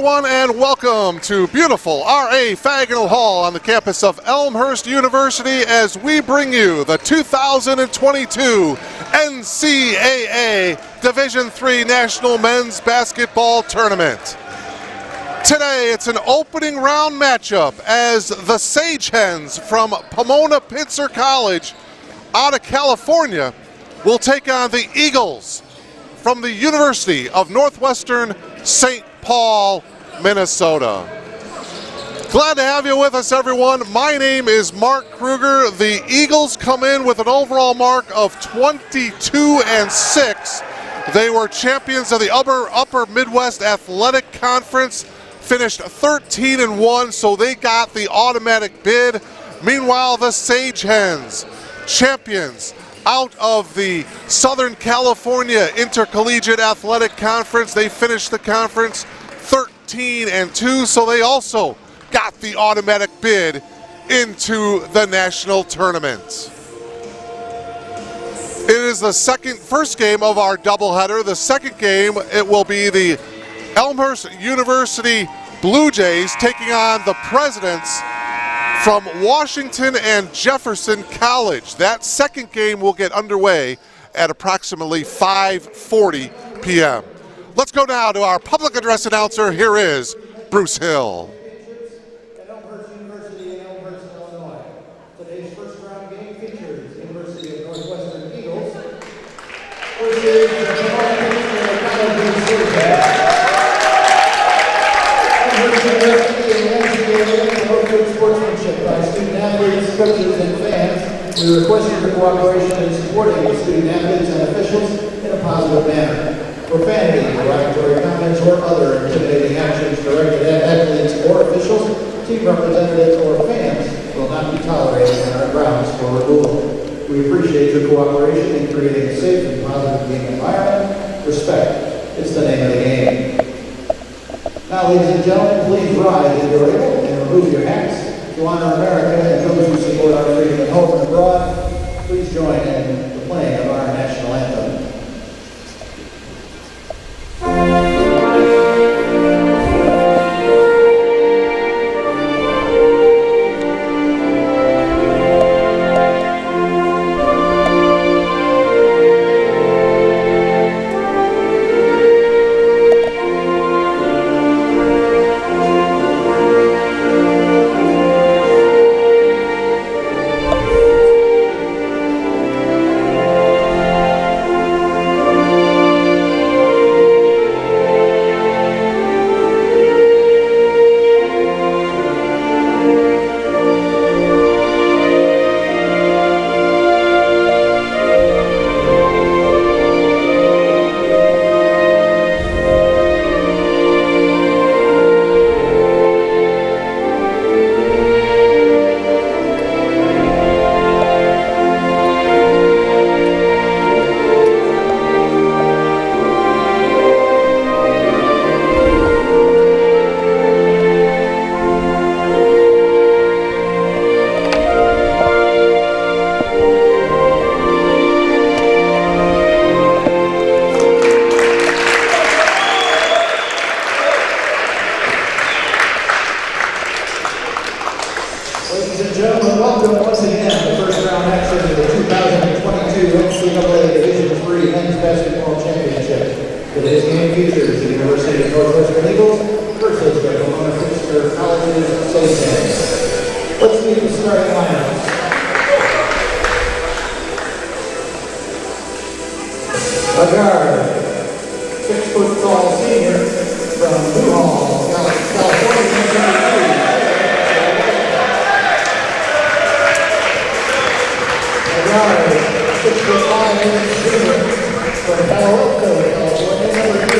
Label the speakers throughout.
Speaker 1: everyone, and welcome to beautiful R.A. Fagnall Hall on the campus of Elmhurst University as we bring you the 2022 NCAA Division III National Men's Basketball Tournament. Today, it's an opening round matchup as the Sage Hens from Pomona-Pitzer College out of California will take on the Eagles from the University of Northwestern St. Paul, Minnesota. Glad to have you with us, everyone. My name is Mark Kruger. The Eagles come in with an overall mark of 22-6. They were champions of the Upper Midwest Athletic Conference, finished 13-1, so they got the automatic bid. Meanwhile, the Sage Hens, champions out of the Southern California Intercollegiate Athletic Conference. They finished the conference 13-2, so they also got the automatic bid into the national tournament. It is the first game of our doubleheader. The second game, it will be the Elmhurst University Blue Jays taking on the Presidents from Washington and Jefferson College. That second game will get underway at approximately 5:40 p.m. Let's go now to our public address announcer. Here is Bruce Hill.
Speaker 2: At Elmhurst University in Elmhurst, Illinois. Today's first round game features University of Northwestern Eagles versus the Pomona-Pitzer College Sage. Sportsmanship by student athletes, coaches, and fans. We request your cooperation in supporting the student athletes and officials in a positive manner. Profanity, derogatory comments, or other intimidating actions directed at athletes or officials, team representatives, or fans will not be tolerated on our grounds for removal. We appreciate your cooperation in creating a safe and positive game environment. Respect is the name of the game. Now, ladies and gentlemen, please rise if you're able and remove your hats. To honor America and those who support our freedom at home and abroad, please join in the playing of our national anthem. Today's game features the University of Northwestern Eagles versus the Pomona-Pitzer College's Sage Hens. Let's meet the starting lineups. A guard, 6-foot-tall senior from Newhall, California. A guard, 6'5" junior from Palo Alto, California, number 2.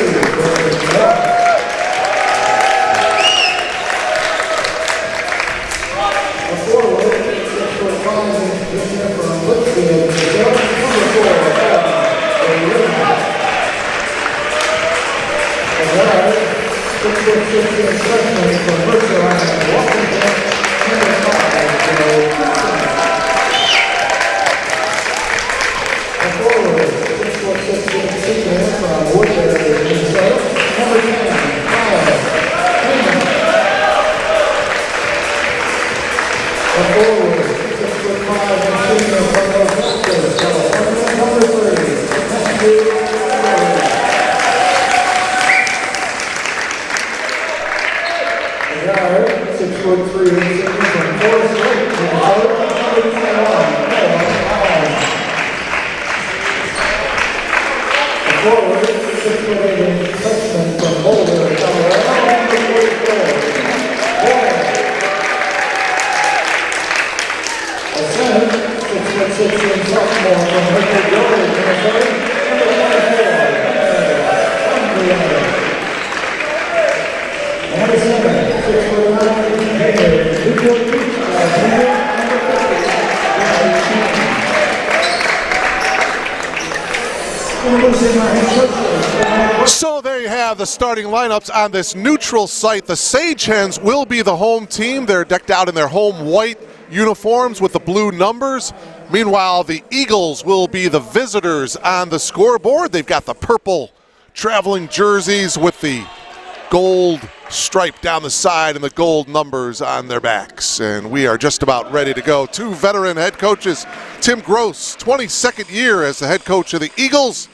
Speaker 2: A forward, 6'5" junior from Litchfield, number 4. A guard, 6'6" freshman from Mercer Island, Washington, number 5. A forward, 6'6" senior
Speaker 1: So there you have the starting lineups on this neutral site. The Sage Hens will be the home team. They're decked out in their home white uniforms with the blue numbers. Meanwhile, the Eagles will be the visitors on the scoreboard. They've got the purple traveling jerseys with the gold stripe down the side and the gold numbers on their backs. And we are just about ready to go. Two veteran head coaches, Tim Gross, 22nd year as the head coach of the Eagles.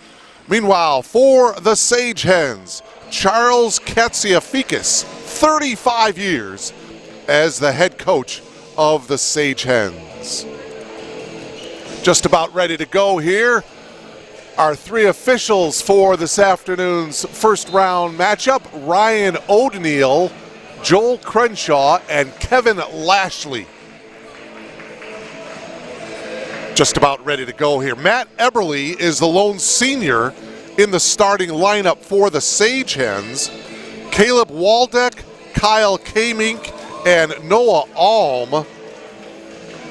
Speaker 1: Meanwhile, for the Sage Hens, Charles Katsiafikis, 35 years as the head coach of the Sage Hens. Just about ready to go here. Our three officials for this afternoon's first round matchup, Ryan O'Donnell, Joel Crenshaw, and Kevin Lashley. Just about ready to go here. Matt Eberly is the lone senior in the starting lineup for the Sage Hens. Caleb Waldeck, Kyle Kamink, and Noah Alm,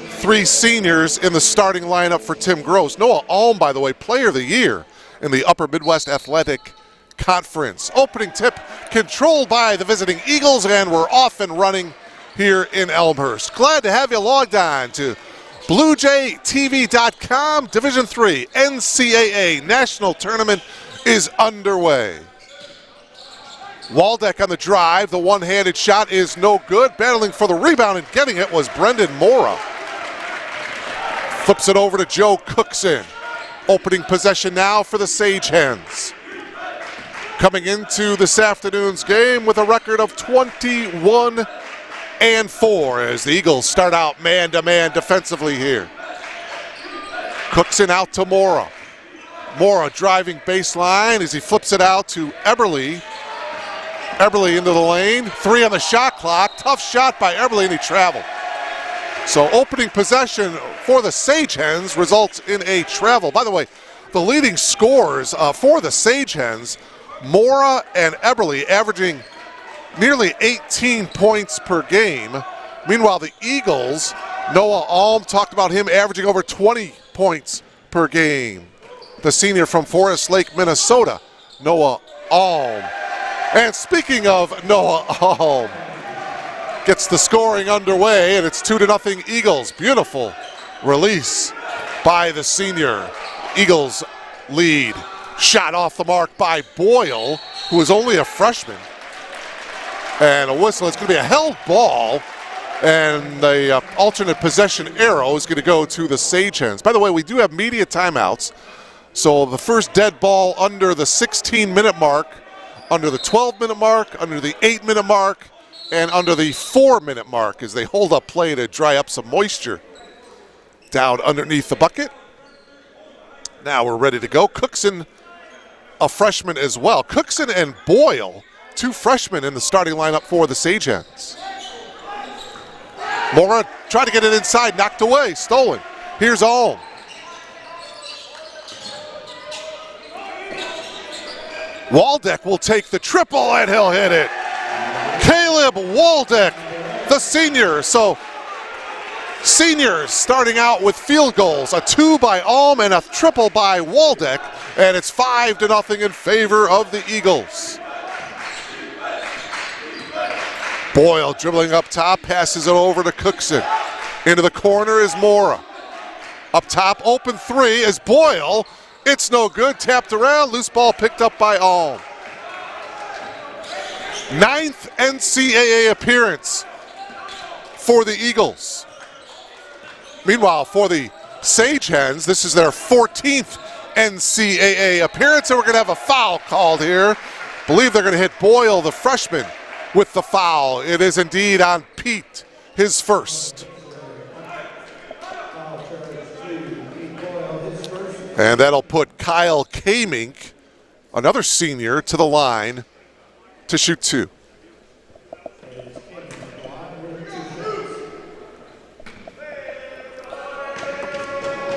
Speaker 1: three seniors in the starting lineup for Tim Gross. Noah Alm, by the way, player of the year in the Upper Midwest Athletic Conference. Opening tip controlled by the visiting Eagles, and we're off and running here in Elmhurst. Glad to have you logged on to BlueJayTV.com. Division III NCAA National Tournament is underway. Waldeck on the drive. The one-handed shot is no good. Battling for the rebound and getting it was Brendan Mora. Flips it over to Joe Cookson. Opening possession now for the Sage Hens. Coming into this afternoon's game with a record of 21-4 as the Eagles start out man-to-man defensively here. Cookson out to Mora. Mora driving baseline as he flips it out to Eberly. Eberly into the lane. 3 on the shot clock. Tough shot by Eberly, and he traveled. So opening possession for the Sage Hens results in a travel. By the way, the leading scorers for the Sage Hens, Mora and Eberly, averaging nearly 18 points per game. Meanwhile, the Eagles, Noah Alm, talked about him averaging over 20 points per game. The senior from Forest Lake, Minnesota, Noah Alm. And speaking of Noah Alm, gets the scoring underway, and it's 2-0 Eagles. Beautiful release by the senior. Eagles lead. Shot off the mark by Boyle, who is only a freshman. And a whistle. It's going to be a held ball, and the alternate possession arrow is going to go to the Sage Hens. By the way, we do have media timeouts, so the first dead ball under the 16-minute mark, under the 12-minute mark, under the 8-minute mark, and under the 4-minute mark as they hold up play to dry up some moisture down underneath the bucket. Now we're ready to go. Cookson, a freshman as well. Cookson and Boyle, two freshmen in the starting lineup for the Sage Hens. Mora tried to get it inside, knocked away, stolen. Here's Alm. Waldeck will take the triple, and he'll hit it. Caleb Waldeck, the senior. So seniors starting out with field goals. A 2 by Alm and a triple by Waldeck. And it's 5-0 in favor of the Eagles. Boyle dribbling up top, passes it over to Cookson. Into the corner is Mora. Up top, open 3 is Boyle. It's no good, tapped around, loose ball picked up by Alm. 9th NCAA appearance for the Eagles. Meanwhile, for the Sage Hens. This is their 14th NCAA appearance, and we're going to have a foul called here. Believe they're going to hit Boyle, the freshman, with the foul. It is indeed on Pete, his first. And that'll put Kyle Kamink, another senior, to the line to shoot two.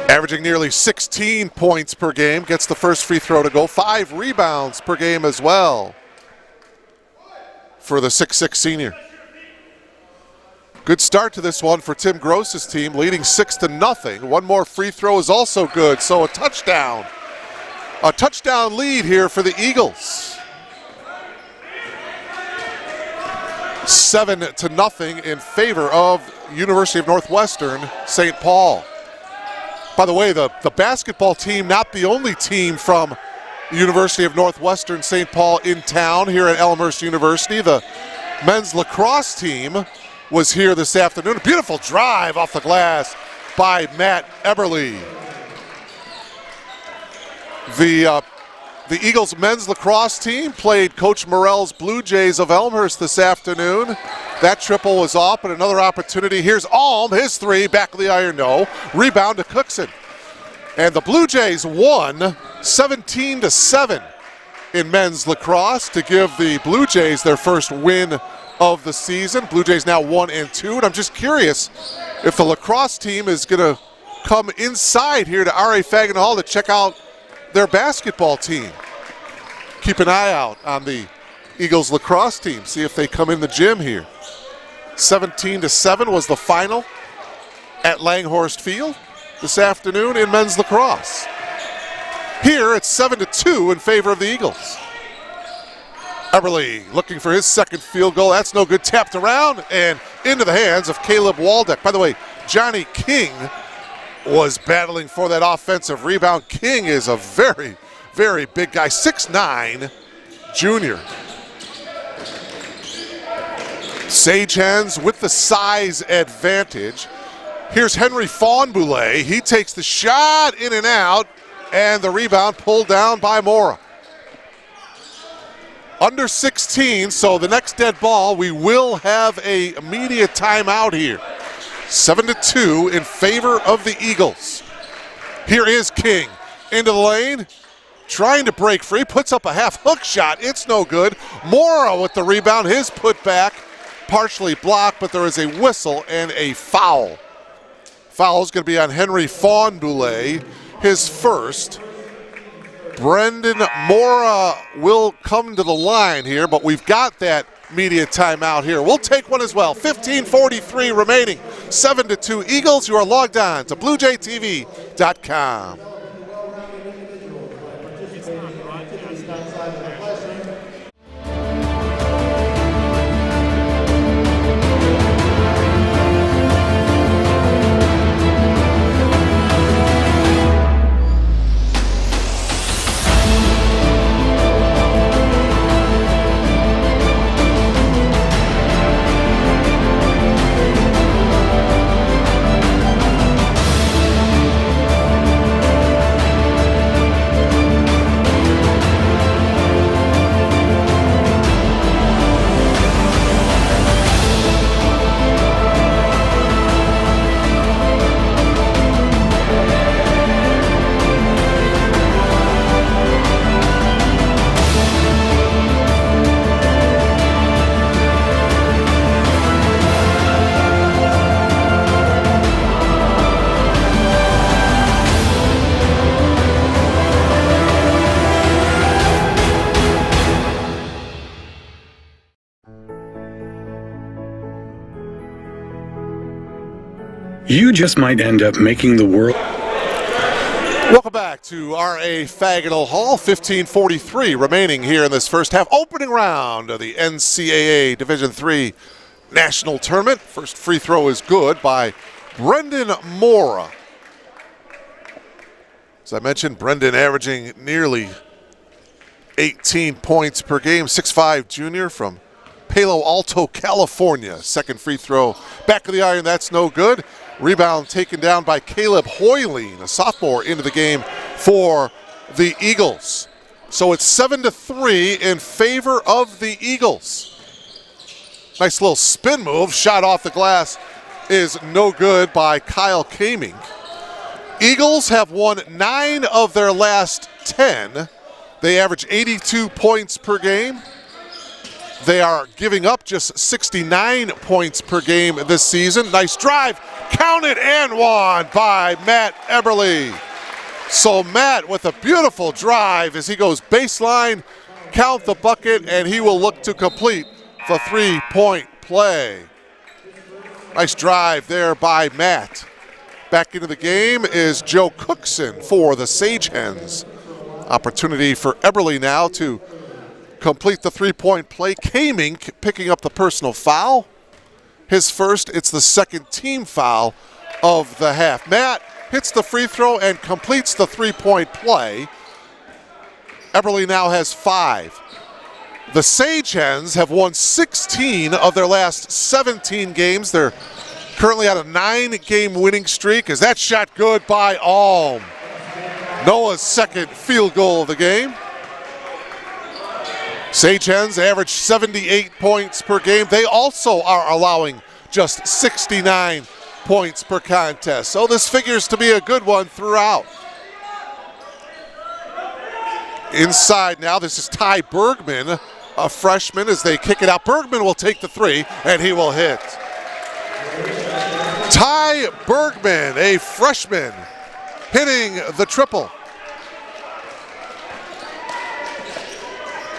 Speaker 1: Averaging nearly 16 points per game, gets the first free throw to go. 5 rebounds per game as well for the 6'6" senior. Good start to this one for Tim Gross's team, leading 6-0. One more free throw is also good, so a touchdown. A touchdown lead here for the Eagles. 7-0 in favor of University of Northwestern St. Paul. By the way, the basketball team, not the only team from University of Northwestern St. Paul in town here at Elmhurst University. The men's lacrosse team was here this afternoon. A beautiful drive off the glass by Matt Eberle. The Eagles men's lacrosse team played Coach Morrell's Blue Jays of Elmhurst this afternoon. That triple was off, but another opportunity. Here's Alm, his three, back of the iron, no. Rebound to Cookson. And the Blue Jays won 17-7 in men's lacrosse to give the Blue Jays their first win of the season. Blue Jays now 1-2, and I'm just curious if the lacrosse team is going to come inside here to R.A. Fagan Hall to check out their basketball team. Keep an eye out on the Eagles lacrosse team, see if they come in the gym here. 17-7 was the final at Langhorst Field this afternoon in men's lacrosse. Here it's 7-2 in favor of the Eagles. Eberle looking for his second field goal. That's no good. Tapped around and into the hands of Caleb Waldeck. By the way, Johnny King was battling for that offensive rebound. King is a very, very big guy, 6'9", junior. Sage Hens with the size advantage. Here's Henry Fawnboulet. He takes the shot in and out, and the rebound pulled down by Mora. Under 16, so the next dead ball, we will have a immediate timeout here. 7-2 in favor of the Eagles. Here is King into the lane, trying to break free, puts up a half hook shot. It's no good. Mora with the rebound, his putback partially blocked, but there is a whistle and a foul. Foul is going to be on Henry Fawnboulet, his first. Brendan Mora will come to the line here, but we've got that media timeout here. We'll take one as well. 15:43 remaining. 7-2 Eagles. You are logged on to BlueJayTV.com.
Speaker 3: You just might end up making the world.
Speaker 1: Welcome back to R.A. Fagan Hall. 15:43 remaining here in this first half. Opening round of the NCAA Division III National Tournament. First free throw is good by Brendan Mora. As I mentioned, Brendan averaging nearly 18 points per game. 6'5" junior from Palo Alto, California. Second free throw back of the iron, that's no good. Rebound taken down by Caleb Hoyleen, a sophomore, into the game for the Eagles. So it's 7-3 in favor of the Eagles. Nice little spin move, shot off the glass is no good by Kyle Kaming. Eagles have won 9 of their last 10. They average 82 points per game. They are giving up just 69 points per game this season. Nice drive, counted and one by Matt Eberle. So Matt with a beautiful drive as he goes baseline, count the bucket, and he will look to complete the three-point play. Nice drive there by Matt. Back into the game is Joe Cookson for the Sage Hens. Opportunity for Eberle now to complete the three-point play. Kaming picking up the personal foul. His first, it's the second team foul of the half. Matt hits the free throw and completes the three-point play. Eberle now has 5. The Sage Hens have won 16 of their last 17 games. They're currently on a 9-game winning streak. Is that shot good by Alm? Noah's second field goal of the game. Sage Hens average 78 points per game. They also are allowing just 69 points per contest. So this figures to be a good one throughout. Inside now, this is Ty Bergman, a freshman, as they kick it out. Bergman will take the three, and he will hit. Ty Bergman, a freshman, hitting the triple.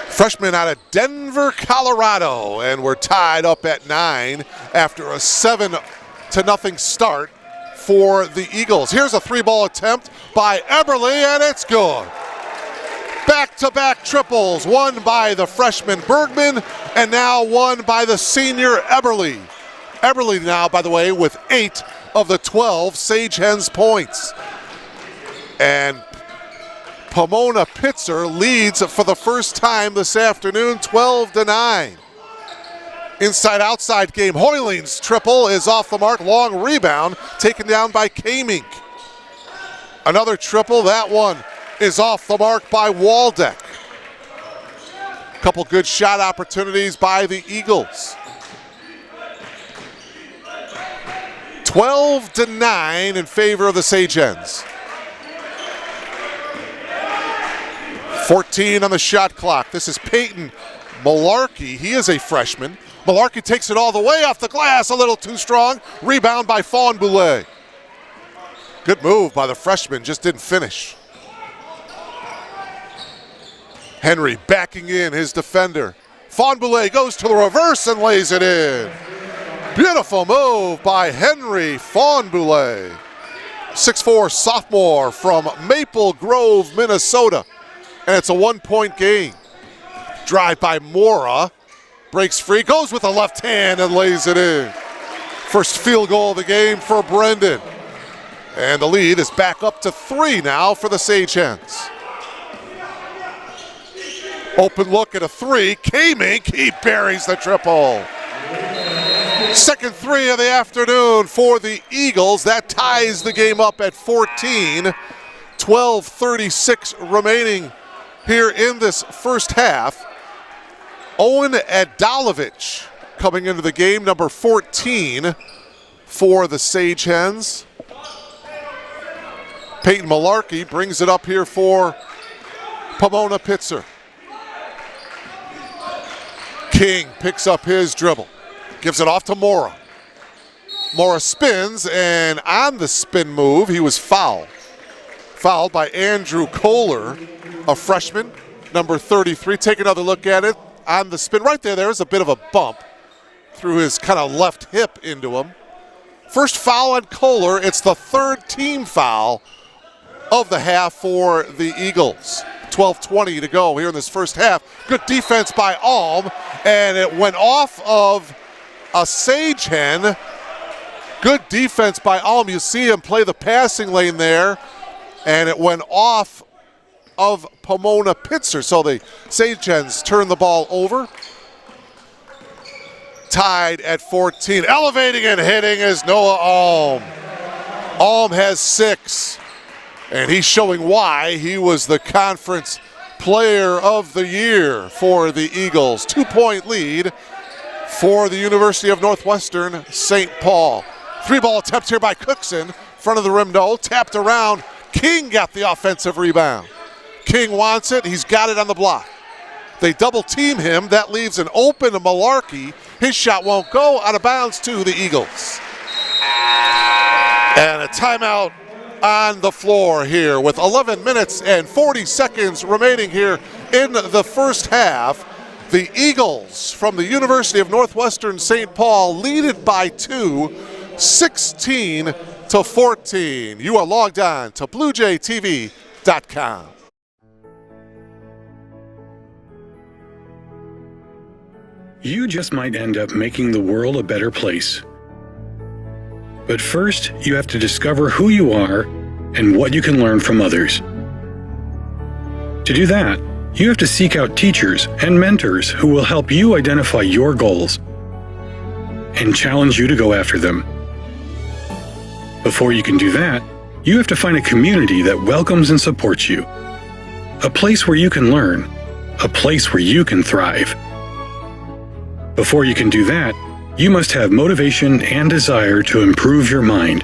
Speaker 1: Freshman out of Denver, Colorado, and we're tied up at 9 after a 7-0 start for the Eagles. Here's a three-ball attempt by Eberle, and it's good. Back-to-back triples, one by the freshman Bergman, and now one by the senior Eberle. Eberle now, by the way, with 8 of the 12 Sage Hens points. And Pomona-Pitzer leads for the first time this afternoon, 12-9. Inside-outside game. Hoyleen's triple is off the mark. Long rebound taken down by Kaming. Another triple. That one is off the mark by Waldeck. Couple good shot opportunities by the Eagles. 12-9 in favor of the Sage Hens. 14 on the shot clock. This is Peyton Malarkey. He is a freshman. Malarkey takes it all the way off the glass, a little too strong. Rebound by Fawn Boulay. Good move by the freshman, just didn't finish. Henry backing in his defender. Fawn Boulay goes to the reverse and lays it in. Beautiful move by Henry Fawn Boulay. 6'4" sophomore from Maple Grove, Minnesota. And it's a 1-point game. Drive by Mora. Breaks free, goes with the left hand and lays it in. First field goal of the game for Brendan. And the lead is back up to 3 now for the Sage Hens. Open look at a 3. Kaming, he buries the triple. Second 3 of the afternoon for the Eagles. That ties the game up at 14. 12:36 remaining here in this first half. Owen Adalovich coming into the game, number 14 for the Sage Hens. Peyton Malarkey brings it up here for Pomona-Pitzer. King picks up his dribble, gives it off to Mora. Mora spins, and on the spin move, he was fouled. Fouled by Andrew Kohler, a freshman, number 33. Take another look at it. On the spin, right there, there's a bit of a bump through his kind of left hip into him. First foul on Kohler. It's the third team foul of the half for the Eagles. 12:20 to go here in this first half. Good defense by Alm, and it went off of a Sage Hen. Good defense by Alm. You see him play the passing lane there, and it went off of Pomona-Pitzer. So the Sage Hens turn the ball over. Tied at 14. Elevating and hitting is Noah Alm. Alm has 6, and he's showing why he was the conference player of the year for the Eagles. 2-point lead for the University of Northwestern St. Paul. 3-ball attempt here by Cookson. Front of the rim, no. Tapped around. King got the offensive rebound. King wants it. He's got it on the block. They double team him. That leaves an open Malarkey. His shot won't go. Out of bounds to the Eagles. And a timeout on the floor here with 11 minutes and 40 seconds remaining here in the first half. The Eagles from the University of Northwestern St. Paul lead it by 2, 16-14. You are logged on to BlueJayTV.com.
Speaker 3: You just might end up making the world a better place. But first, you have to discover who you are and what you can learn from others. To do that, you have to seek out teachers and mentors who will help you identify your goals and challenge you to go after them. Before you can do that, you have to find a community that welcomes and supports you. A place where you can learn. A place where you can thrive. Before you can do that, you must have motivation and desire to improve your mind,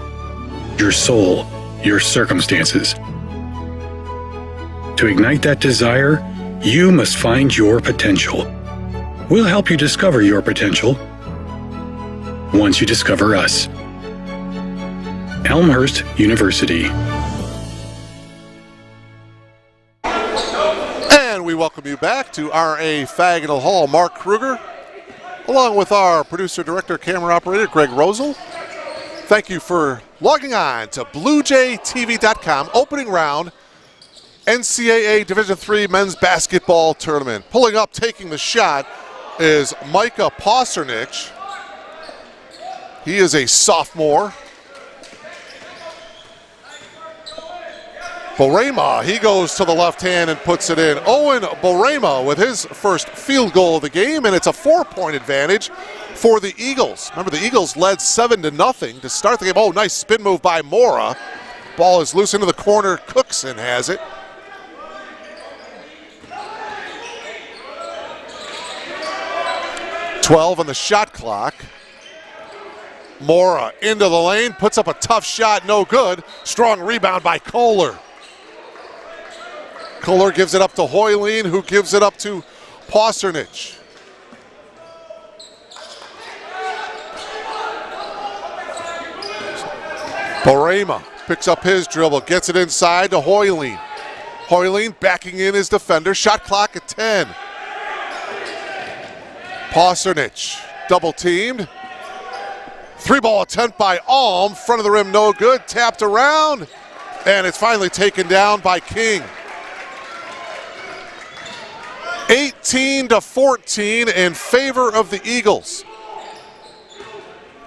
Speaker 3: your soul, your circumstances. To ignite that desire, you must find your potential. We'll help you discover your potential once you discover us. Elmhurst University.
Speaker 1: And we welcome you back to RA Fagnall Hall. Mark Kruger, along with our producer, director, camera operator, Greg Rosel. Thank you for logging on to BlueJayTV.com. Opening round, NCAA Division III men's basketball tournament. Pulling up, taking the shot is Micah Posernich. He is a sophomore. Borema, he goes to the left hand and puts it in. Owen Borema with his first field goal of the game, and it's a 4-point advantage for the Eagles. Remember, the Eagles led 7-0 to start the game. Oh, nice spin move by Mora. Ball is loose into the corner. Cookson has it. .12 on the shot clock. Mora into the lane, puts up a tough shot, no good. Strong rebound by Kohler. Kohler gives it up to Hoyleen, who gives it up to Posernich. Borema picks up his dribble, gets it inside to Hoyleen. Hoyleen backing in his defender, shot clock at 10. Posernich double teamed. 3-ball attempt by Alm, front of the rim, no good, tapped around, and it's finally taken down by King. 18-14 in favor of the Eagles.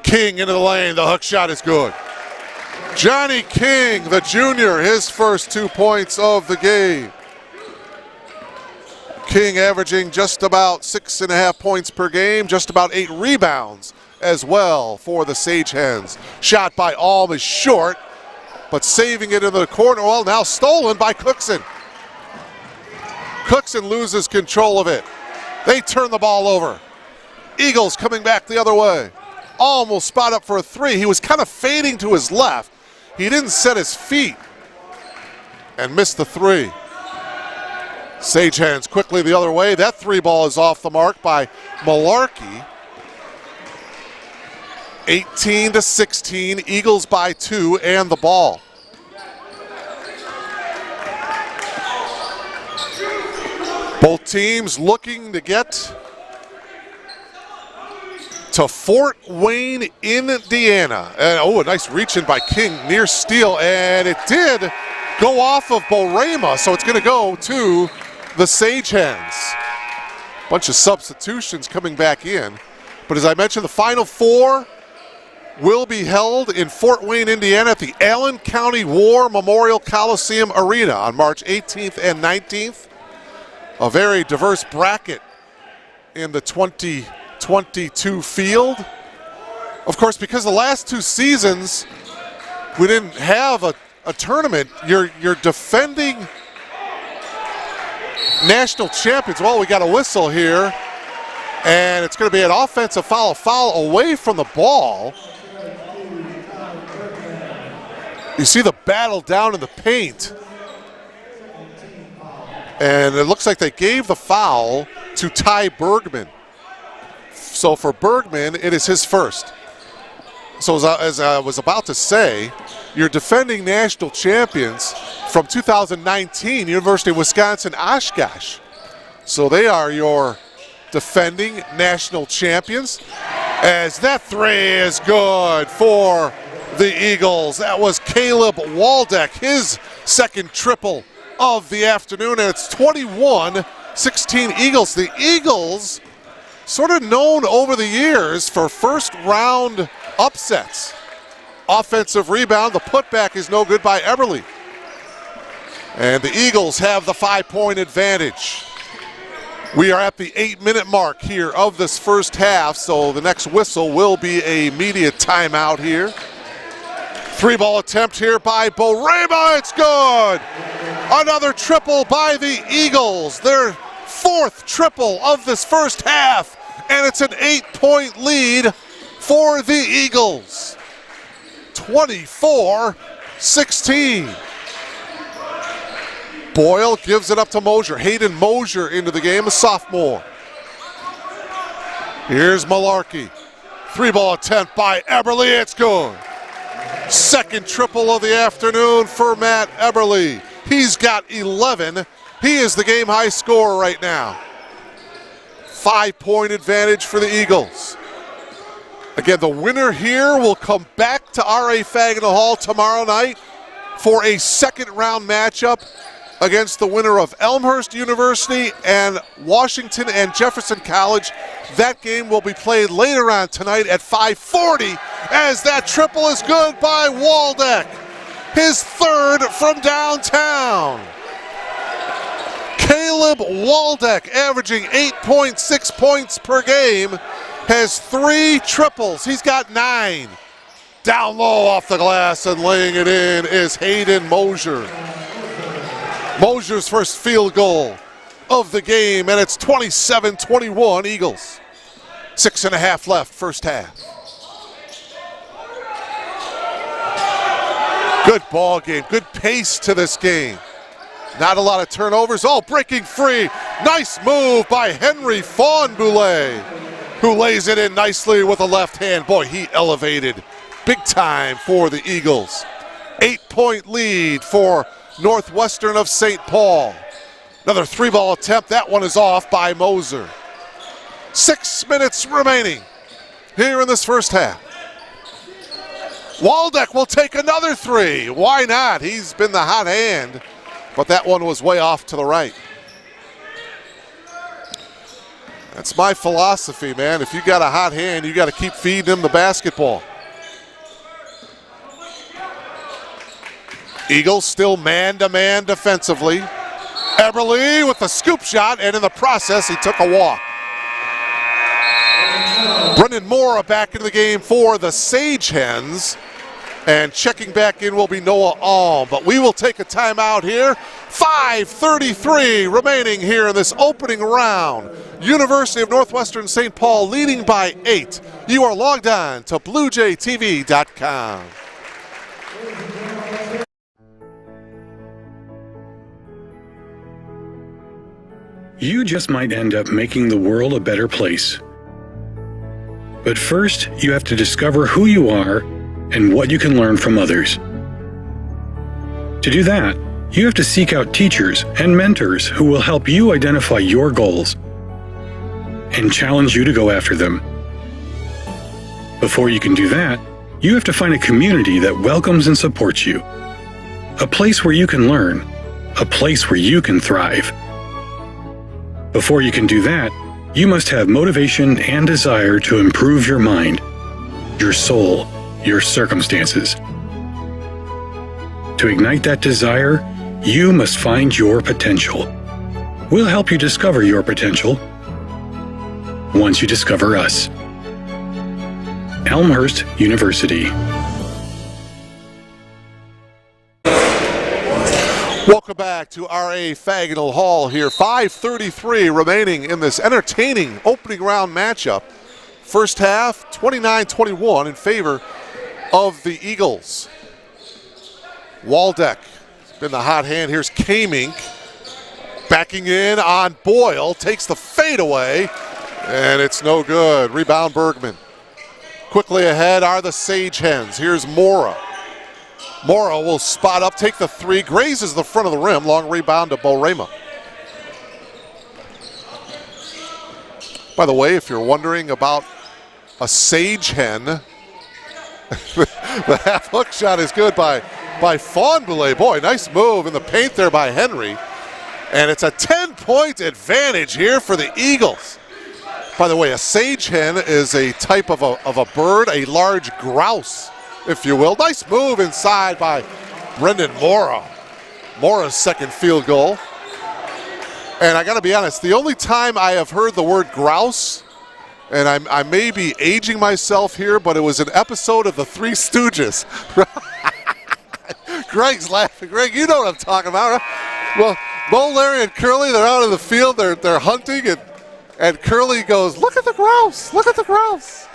Speaker 1: King into the lane, the hook shot is good. Johnny King, the junior, his first 2 points of the game. King averaging just about 6.5 points per game, just about 8 rebounds as well for the Sage Hens. Shot by Alm is short, but saving it into the corner. Well, now stolen by Cookson. Cookson loses control of it. They turn the ball over. Eagles coming back the other way. Alm will spot up for a 3. He was kind of fading to his left. He didn't set his feet and missed the 3. Sage Hens quickly the other way. That 3-ball is off the mark by Malarkey. 18-16, Eagles by 2 and the ball. Both teams looking to get to Fort Wayne, Indiana. And, a nice reach in by King near steal, and it did go off of Borema, so it's going to go to the Sage Hens. Bunch of substitutions coming back in. But as I mentioned, the Final Four will be held in Fort Wayne, Indiana at the Allen County War Memorial Coliseum Arena on March 18th and 19th. A very diverse bracket in the 2022 field. Of course, because the last 2 seasons, we didn't have a tournament. You're defending national champions. Well, we got a whistle here, and it's going to be an offensive foul away from the ball. You see the battle down in the paint. And it looks like they gave the foul to Ty Bergman. So for Bergman, it is his first. So as I was about to say, you're defending national champions from 2019, University of Wisconsin Oshkosh. So they are your defending national champions. As that three is good for the Eagles. That was Caleb Waldeck, his second triple of the afternoon, and it's 21-16 Eagles. The Eagles sort of known over the years for first round upsets. Offensive rebound, the putback is no good by Eberle. And the Eagles have the 5-point advantage. We are at the 8-minute mark here of this first half, so the next whistle will be a media timeout here. 3-ball attempt here by Borema, it's good! Another triple by the Eagles, their fourth triple of this first half, and it's an 8-point lead for the Eagles. 24-16. Boyle gives it up to Mosier. Hayden Mosier into the game, a sophomore. Here's Malarkey. 3-ball attempt by Eberle, it's good. Second triple of the afternoon for Matt Eberle. He's got 11. He is the game high scorer right now. 5-point advantage for the Eagles. Again, the winner here will come back to R.A. Fagenal Hall tomorrow night for a second round matchup against the winner of Elmhurst University and Washington and Jefferson College. That game will be played later on tonight at 5:40 as that triple is good by Waldeck. His third from downtown. Caleb Waldeck, averaging 8.6 points per game, has 3 triples. He's got 9. Down low off the glass and laying it in is Hayden Mosier. Mosier's first field goal of the game, and it's 27-21 Eagles. 6.5 left, first half. Good ball game, good pace to this game. Not a lot of turnovers. Oh, breaking free. Nice move by Henry Faunboulet, who lays it in nicely with a left hand. Boy, he elevated big time for the Eagles. 8-point lead for Northwestern of St. Paul. Another 3-ball attempt. That one is off by Moser. 6 minutes remaining here in this first half. Waldeck will take another 3. Why not? He's been the hot hand, but that one was way off to the right. That's my philosophy, man. If you got a hot hand, you got to keep feeding him the basketball. Eagles still man-to-man defensively. Eberle with the scoop shot, and in the process, he took a walk. Brendan Mora back into the game for the Sage Hens. And checking back in will be Noah Alm. But we will take a timeout here. 5:33 remaining here in this opening round. University of Northwestern St. Paul leading by 8. You are logged on to BlueJayTV.com.
Speaker 3: You just might end up making the world a better place. But first, you have to discover who you are and what you can learn from others. To do that, you have to seek out teachers and mentors who will help you identify your goals and challenge you to go after them. Before you can do that, you have to find a community that welcomes and supports you. A place where you can learn, a place where you can thrive. Before you can do that, you must have motivation and desire to improve your mind, your soul, your circumstances. To ignite that desire, you must find your potential. We'll help you discover your potential once you discover us. Elmhurst University.
Speaker 1: Welcome back to R.A. Faginal Hall here. 5:33 remaining in this entertaining opening round matchup. First half, 29-21 in favor of the Eagles. Waldeck has been the hot hand. Here's Kamink backing in on Boyle. Takes the fade away, and it's no good. Rebound Bergman. Quickly ahead are the Sage Hens. Here's Mora. Mora will spot up, take the three, grazes the front of the rim. Long rebound to Borema. By the way, if you're wondering about a Sage Hen, the half hook shot is good by Faunboulet. Boy, nice move in the paint there by Henry. And it's a 10-point advantage here for the Eagles. By the way, a Sage Hen is a type of a bird, a large grouse, if you will. Nice move inside by Brendan Mora. Mora's second field goal. And I got to be honest, the only time I have heard the word grouse, and I may be aging myself here, but it was an episode of the Three Stooges. Greg's laughing. Greg, you know what I'm talking about, right? Well, Mo, Larry, and Curly, they're out in the field. They're hunting, and Curly goes, "Look at the grouse. Look at the grouse."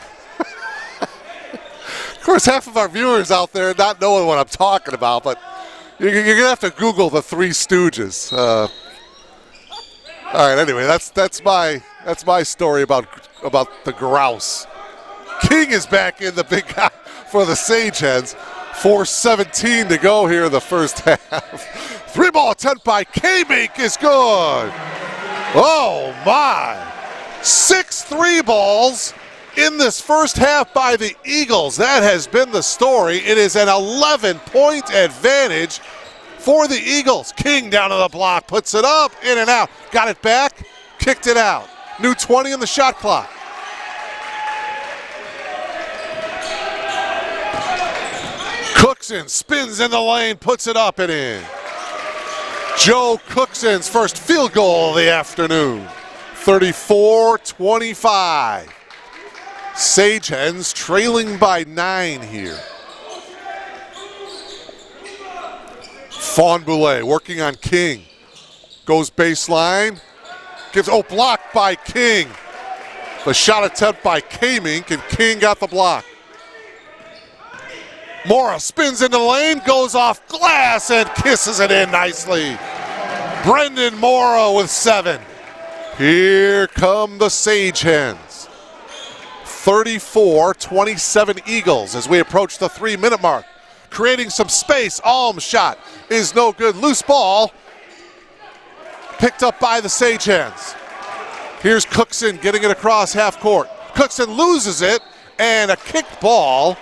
Speaker 1: Of course, half of our viewers out there not knowing what I'm talking about, but you're going to have to Google the Three Stooges. All right, anyway, that's my story about the grouse. King is back in, the big guy for the Sage Hens. 4:17 to go here in the first half. Three-ball attempt by Kamink is good. Oh, my. 6 3 balls in this first half by the Eagles. That has been the story. It is an 11-point advantage for the Eagles. King down to the block, puts it up, in and out. Got it back, kicked it out. New 20 in the shot clock. Cookson spins in the lane, puts it up and in. Joe Cookson's first field goal of the afternoon. 34-25. Sage Hens trailing by 9 here. Faunboulet working on King. Goes baseline. Blocked by King. The shot attempt by Kamink, and King got the block. Mora spins into the lane, goes off glass, and kisses it in nicely. Brendan Mora with 7. Here come the Sage Hens. 34-27 Eagles as we approach the 3-minute mark. Creating some space. Alm's shot is no good. Loose ball picked up by the Sage Hens. Here's Cookson getting it across half court. Cookson loses it, and a kicked ball.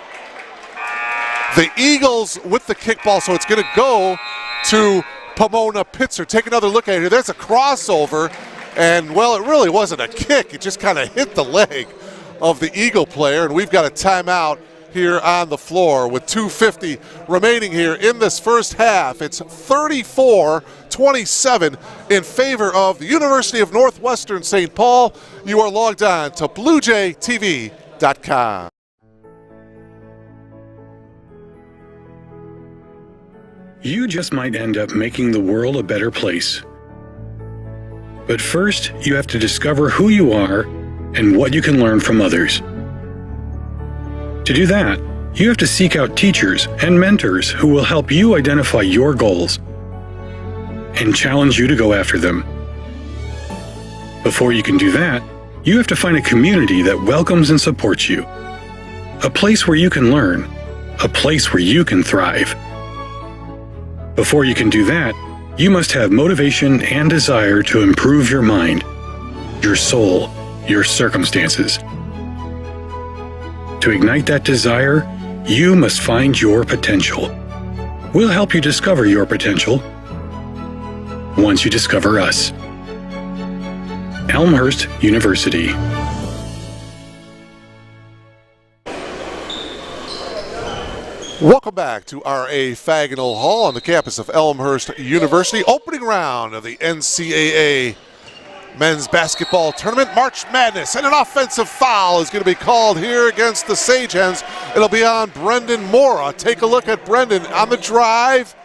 Speaker 1: The Eagles with the kickball, so it's going to go to Pomona-Pitzer. Take another look at it here. There's a crossover, and, well, it really wasn't a kick. It just kind of hit the leg of the Eagle player, and we've got a timeout here on the floor with 2:50 remaining here in this first half. It's 34-27 in favor of the University of Northwestern St. Paul. You are logged on to BlueJayTV.com.
Speaker 3: You just might end up making the world a better place. But first, you have to discover who you are and what you can learn from others. To do that, you have to seek out teachers and mentors who will help you identify your goals and challenge you to go after them. Before you can do that, you have to find a community that welcomes and supports you. A place where you can learn, a place where you can thrive. Before you can do that, you must have motivation and desire to improve your mind, your soul, your circumstances. To ignite that desire, you must find your potential. We'll help you discover your potential once you discover us. Elmhurst University.
Speaker 1: Welcome back to R.A. Faginal Hall on the campus of Elmhurst University. Opening round of the NCAA men's basketball tournament, March Madness, and an offensive foul is going to be called here against the Sage Hens. It'll be on Brendan Mora. Take a look at Brendan on the drive.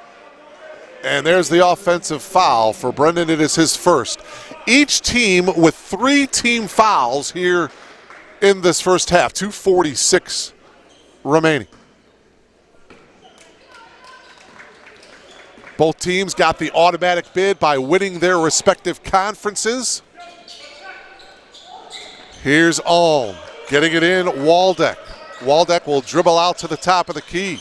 Speaker 1: And there's the offensive foul for Brendan. It is his first. Each team with 3 team fouls here in this first half. 2:46 remaining. Both teams got the automatic bid by winning their respective conferences. Here's Ulm getting it in. Waldeck. Waldeck will dribble out to the top of the key.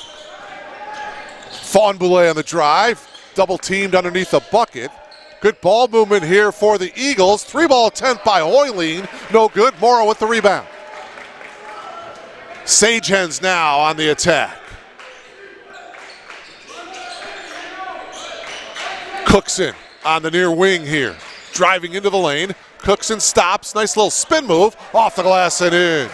Speaker 1: Fawnboulet on the drive. Double teamed underneath the bucket. Good ball movement here for the Eagles. 3-ball attempt by Hoyleen. No good. Morrow with the rebound. Sage Hens now on the attack. Cookson on the near wing here. Driving into the lane. Cookson stops. Nice little spin move. Off the glass and in.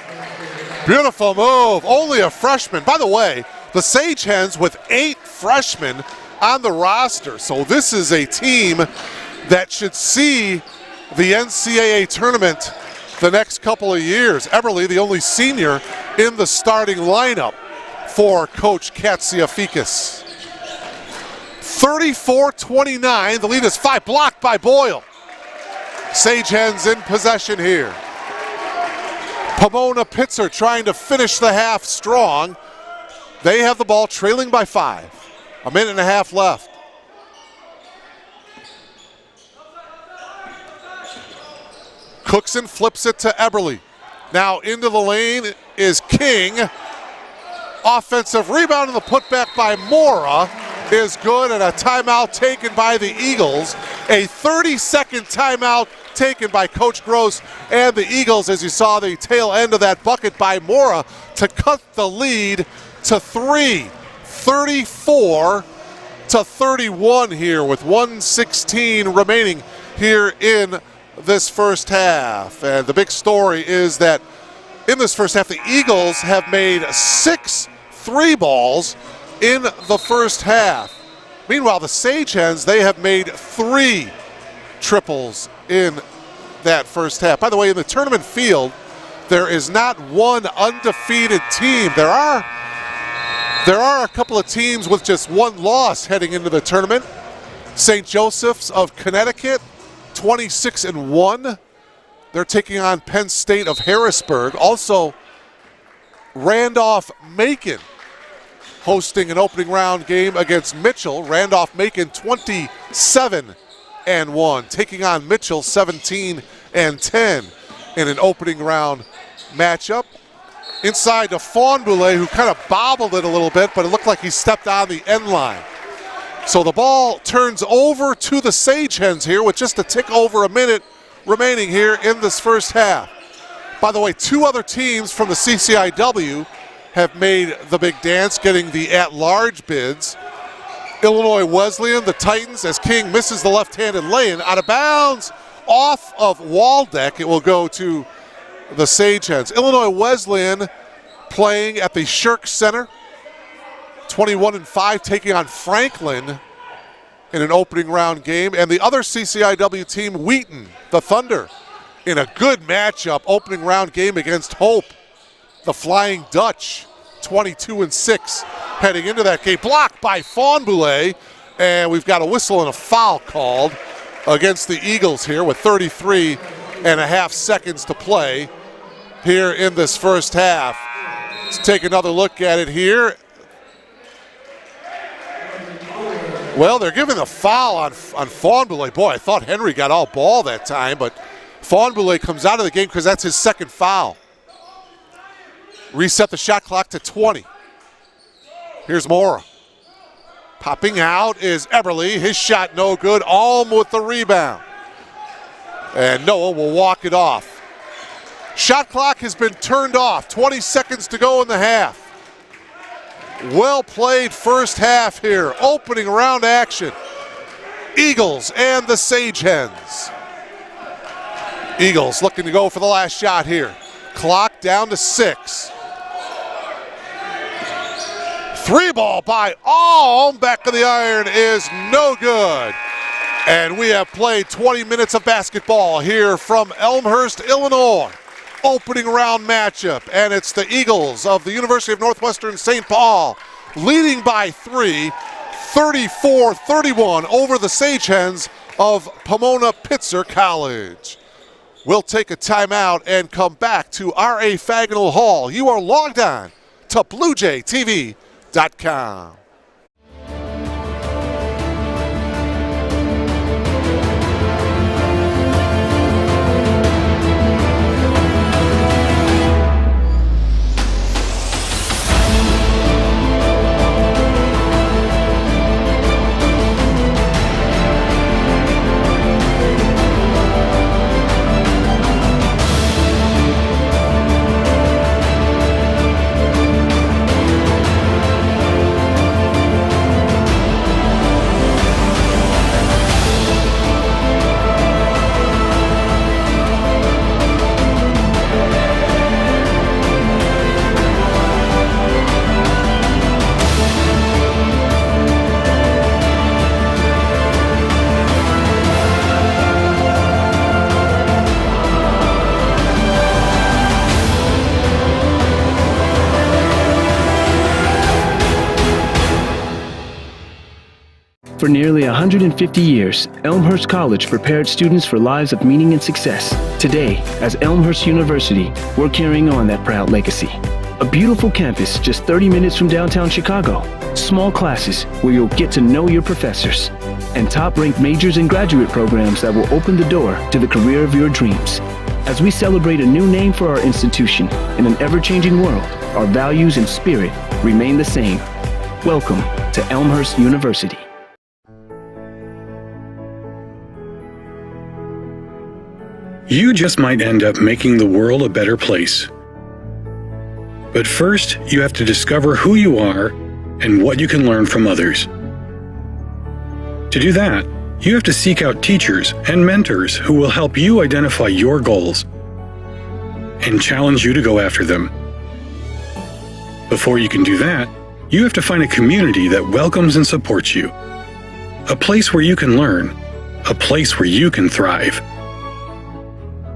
Speaker 1: Beautiful move. Only a freshman. By the way, the Sage Hens with 8 freshmen on the roster. So this is a team that should see the NCAA tournament the next couple of years. Eberly, the only senior in the starting lineup for Coach Katsiafikis. 34-29, the lead is 5, blocked by Boyle. Sage Hens in possession here. Pomona-Pitzer trying to finish the half strong. They have the ball trailing by 5. A minute and a half left. Cookson flips it to Eberly. Now into the lane is King. Offensive rebound and the putback by Mora is good, and a timeout taken by the Eagles. A 30-second timeout taken by Coach Gross and the Eagles, as you saw the tail end of that bucket by Mora to cut the lead to 3. 34-31 here with 1:16 remaining here in this first half. And the big story is that in this first half, the Eagles have made 6 3-balls in the first half. Meanwhile, the Sage Hens, they have made 3 triples in that first half. By the way, in the tournament field, there is not one undefeated team. There are a couple of teams with just 1 loss heading into the tournament. St. Joseph's of Connecticut, 26-1. They're taking on Penn State of Harrisburg. Also, Randolph-Macon hosting an opening round game against Mitchell. Randolph-Macon 27-1, taking on Mitchell 17-10 in an opening round matchup. Inside to Fawnboulet, who kind of bobbled it a little bit, but it looked like he stepped on the end line. So the ball turns over to the Sage Hens here with just a tick over a minute remaining here in this first half. By the way, 2 other teams from the CCIW have made the big dance, getting the at-large bids. Illinois Wesleyan, the Titans, as King misses the left-handed lay-in, out of bounds off of Waldeck. It will go to the Sage Hens. Illinois Wesleyan playing at the Shirk Center, 21-5, taking on Franklin in an opening round game. And the other CCIW team, Wheaton, the Thunder, in a good matchup, opening round game against Hope. The Flying Dutch, 22-6, heading into that game. Blocked by Fawnboulet, and we've got a whistle and a foul called against the Eagles here with 33.5 seconds to play here in this first half. Let's take another look at it here. Well, they're giving the foul on Fawnboulet. Boy, I thought Henry got all ball that time, but Fawnboulet comes out of the game because that's his second foul. Reset the shot clock to 20. Here's Mora. Popping out is Eberly. His shot no good. Alm with the rebound. And Noah will walk it off. Shot clock has been turned off. 20 seconds to go in the half. Well played first half here. Opening round action. Eagles and the Sage Hens. Eagles looking to go for the last shot here. Clock down to 6. 3-ball by Alm. Back of the iron is no good. And we have played 20 minutes of basketball here from Elmhurst, Illinois. Opening round matchup, and it's the Eagles of the University of Northwestern St. Paul leading by 3, 34-31 over the Sage Hens of Pomona-Pitzer College. We'll take a timeout and come back to R.A. Fagnall Hall. You are logged on to BlueJayTV.com.
Speaker 4: For nearly 150 years, Elmhurst College prepared students for lives of meaning and success. Today, as Elmhurst University, we're carrying on that proud legacy. A beautiful campus just 30 minutes from downtown Chicago. Small classes where you'll get to know your professors. And top-ranked majors and graduate programs that will open the door to the career of your dreams. As we celebrate a new name for our institution in an ever-changing world, our values and spirit remain the same. Welcome to Elmhurst University.
Speaker 3: You just might end up making the world a better place. But first, you have to discover who you are and what you can learn from others. To do that, you have to seek out teachers and mentors who will help you identify your goals and challenge you to go after them. Before you can do that, you have to find a community that welcomes and supports you. A place where you can learn, a place where you can thrive.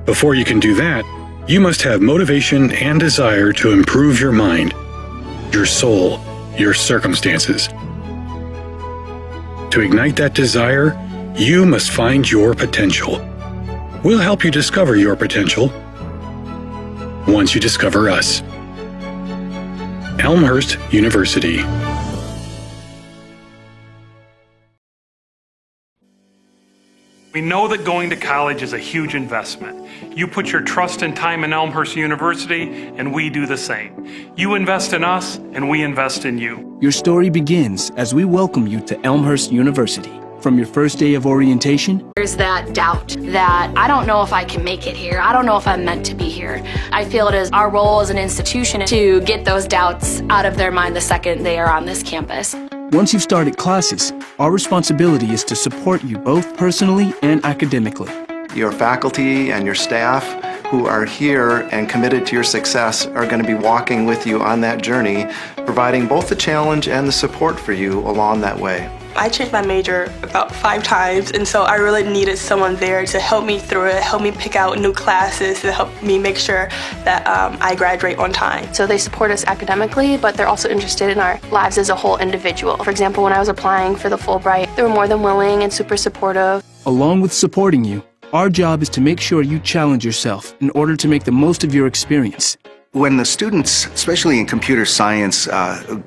Speaker 3: Before you can do that, you must have motivation and desire to improve your mind, your soul, your circumstances. To ignite that desire, you must find your potential. We'll help you discover your potential once you discover us. Elmhurst University.
Speaker 5: We know that going to college is a huge investment. You put your trust and time in Elmhurst University, and we do the same. You invest in us, and we invest in you.
Speaker 4: Your story begins as we welcome you to Elmhurst University. From your first day of orientation,
Speaker 6: there's that doubt that I don't know if I can make it here. I don't know if I'm meant to be here. I feel it is our role as an institution to get those doubts out of their mind the second they are on this campus.
Speaker 4: Once you've started classes, our responsibility is to support you both personally and academically.
Speaker 7: Your faculty and your staff who are here and committed to your success are going to be walking with you on that journey, providing both the challenge and the support for you along that way.
Speaker 8: I changed my major about 5 times, and so I really needed someone there to help me through it, help me pick out new classes, to help me make sure that I graduate on time.
Speaker 6: So they support us academically, but they're also interested in our lives as a whole individual. For example, when I was applying for the Fulbright, they were more than willing and super supportive.
Speaker 4: Along with supporting you, our job is to make sure you challenge yourself in order to make the most of your experience.
Speaker 9: When the students, especially in computer science,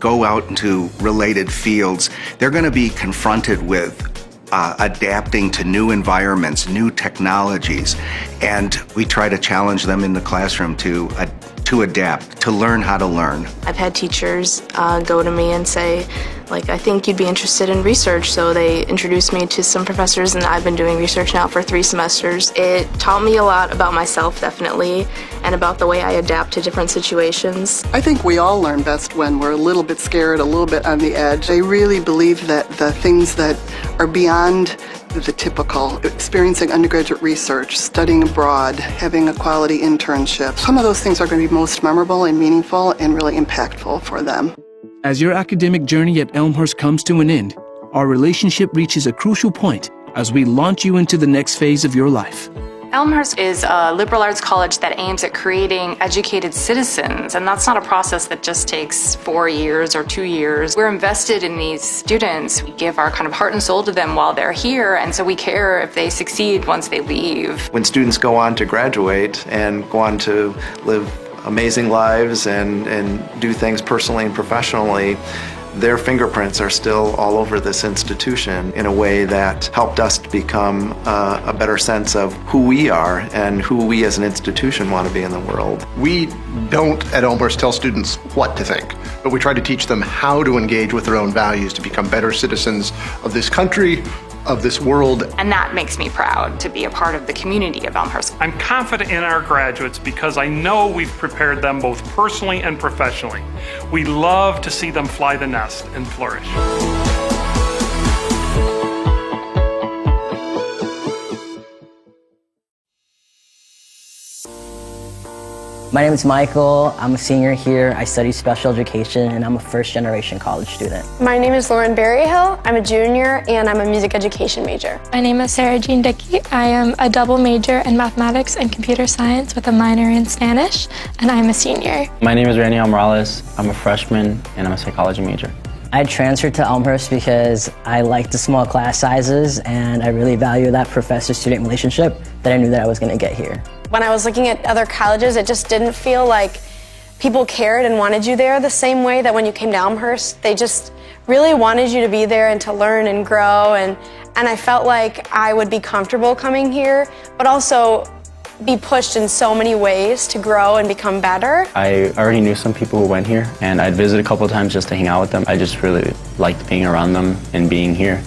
Speaker 9: go out into related fields, they're going to be confronted with adapting to new environments, new technologies, and we try to challenge them in the classroom to adapt, to learn how to learn.
Speaker 8: I've had teachers go to me and say, I think you'd be interested in research, so they introduced me to some professors, and I've been doing research now for 3 semesters. It taught me a lot about myself, definitely, and about the way I adapt to different situations.
Speaker 10: I think we all learn best when we're a little bit scared, a little bit on the edge. I really believe that the things that are beyond the typical, experiencing undergraduate research, studying abroad, having a quality internship, some of those things are going to be most memorable and meaningful and really impactful for them.
Speaker 4: As your academic journey at Elmhurst comes to an end, our relationship reaches a crucial point as we launch you into the next phase of your life.
Speaker 11: Elmhurst is a liberal arts college that aims at creating educated citizens, and that's not a process that just takes 4 years or 2 years. We're invested in these students. We give our kind of heart and soul to them while they're here, and so we care if they succeed once they leave.
Speaker 7: When students go on to graduate and go on to live amazing lives and do things personally and professionally, their fingerprints are still all over this institution in a way that helped us to become a better sense of who we are and who we as an institution want to be in the world.
Speaker 12: We don't at Elmhurst tell students what to think, but we try to teach them how to engage with their own values to become better citizens of this country, of this world.
Speaker 11: And that makes me proud to be a part of the community of Elmhurst.
Speaker 5: I'm confident in our graduates because I know we've prepared them both personally and professionally. We love to see them fly the nest and flourish.
Speaker 13: My name is Michael. I'm a senior here. I study special education and I'm a first-generation college student.
Speaker 14: My name is Lauren Berryhill. I'm a junior and I'm a music education major.
Speaker 15: My name is Sarah Jean Dickey. I am a double major in mathematics and computer science with a minor in Spanish, and I'm a senior.
Speaker 16: My name is Raniel Morales. I'm a freshman and I'm a psychology major.
Speaker 13: I transferred to Elmhurst because I like the small class sizes and I really value that professor-student relationship that I knew that I was going to get here.
Speaker 14: When I was looking at other colleges, it just didn't feel like people cared and wanted you there the same way that when you came to Elmhurst. They just really wanted you to be there and to learn and grow, and I felt like I would be comfortable coming here, but also be pushed in so many ways to grow and become better.
Speaker 16: I already knew some people who went here, and I'd visit a couple of times just to hang out with them. I just really liked being around them and being here.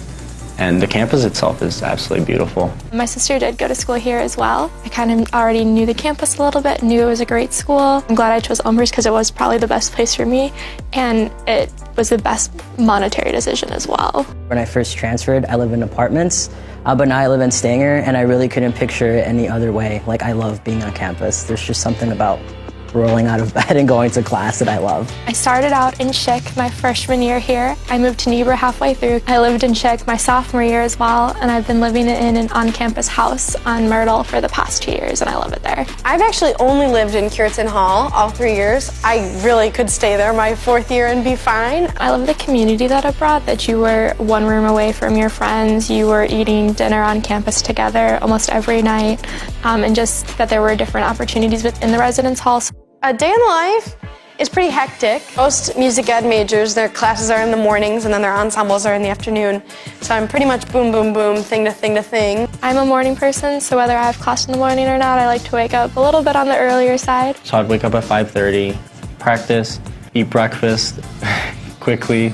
Speaker 16: And the campus itself is absolutely beautiful.
Speaker 15: My sister did go to school here as well. I kind of already knew the campus a little bit, knew it was a great school. I'm glad I chose Elmhurst because it was probably the best place for me, and it was the best monetary decision as well.
Speaker 13: When I first transferred, I lived in apartments, but now I live in Stanger, and I really couldn't picture it any other way. Like, I love being on campus. There's just something about rolling out of bed and going to class that I love.
Speaker 15: I started out in Schick my freshman year here. I moved to Niebuhr halfway through. I lived in Schick my sophomore year as well, and I've been living in an on-campus house on Myrtle for the past 2 years, and I love it there.
Speaker 14: I've actually only lived in Cureton Hall all 3 years. I really could stay there my 4th year and be fine.
Speaker 15: I love the community that it brought, that you were one room away from your friends, you were eating dinner on campus together almost every night, and just that there were different opportunities within the residence halls.
Speaker 14: A day in the life is pretty hectic. Most music ed majors, their classes are in the mornings and then their ensembles are in the afternoon. So I'm pretty much boom, boom, boom, thing to thing to thing.
Speaker 15: I'm a morning person, so whether I have class in the morning or not, I like to wake up a little bit on the earlier side.
Speaker 16: So I'd wake up at 5:30, practice, eat breakfast quickly,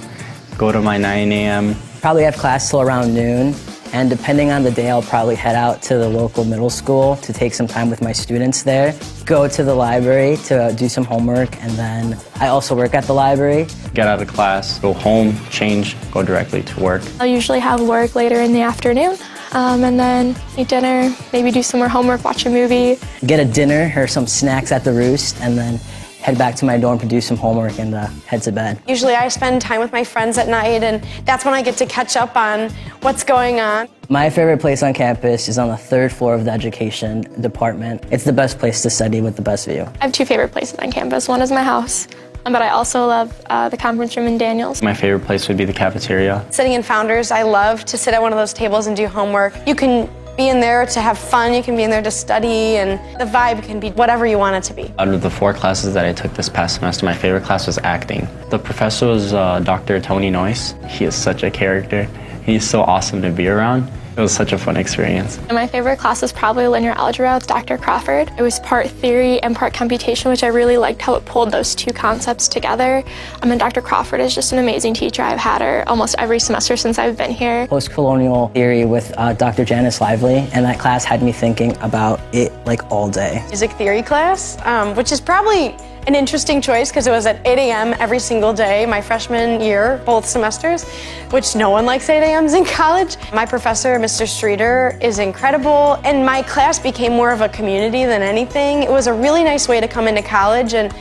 Speaker 16: go to my 9 a.m.
Speaker 13: Probably have class till around noon. And depending on the day, I'll probably head out to the local middle school to take some time with my students there, go to the library to do some homework, and then I also work at the library.
Speaker 16: Get out of class, go home, change, go directly to work.
Speaker 15: I'll usually have work later in the afternoon, and then eat dinner, maybe do some more homework, watch a movie.
Speaker 13: Get a dinner or some snacks at the Roost, and then head back to my dorm to do some homework and head to bed.
Speaker 14: Usually I spend time with my friends at night, and that's when I get to catch up on what's going on.
Speaker 13: My favorite place on campus is on the 3rd floor of the education department. It's the best place to study with the best view.
Speaker 15: I have 2 favorite places on campus. One is my house, but I also love the conference room in Daniels.
Speaker 16: My favorite place would be the cafeteria.
Speaker 14: Sitting in Founders, I love to sit at one of those tables and do homework. You can be in there to have fun, you can be in there to study, and the vibe can be whatever you want it to be.
Speaker 16: Out of the 4 classes that I took this past semester, my favorite class was acting. The professor was Dr. Tony Noyce. He is such a character. He's so awesome to be around. It was such a fun experience.
Speaker 15: And my favorite class was probably linear algebra with Dr. Crawford. It was part theory and part computation, which I really liked how it pulled those 2 concepts together. And Dr. Crawford is just an amazing teacher. I've had her almost every semester since I've been here.
Speaker 13: Post-colonial theory with Dr. Janice Lively, and that class had me thinking about it like all day.
Speaker 14: Music theory class, which is probably an interesting choice because it was at 8 a.m. every single day my freshman year, both semesters, which no one likes 8 a.m.s in college. My professor, Mr. Streeter, is incredible, and my class became more of a community than anything. It was a really nice way to come into college, and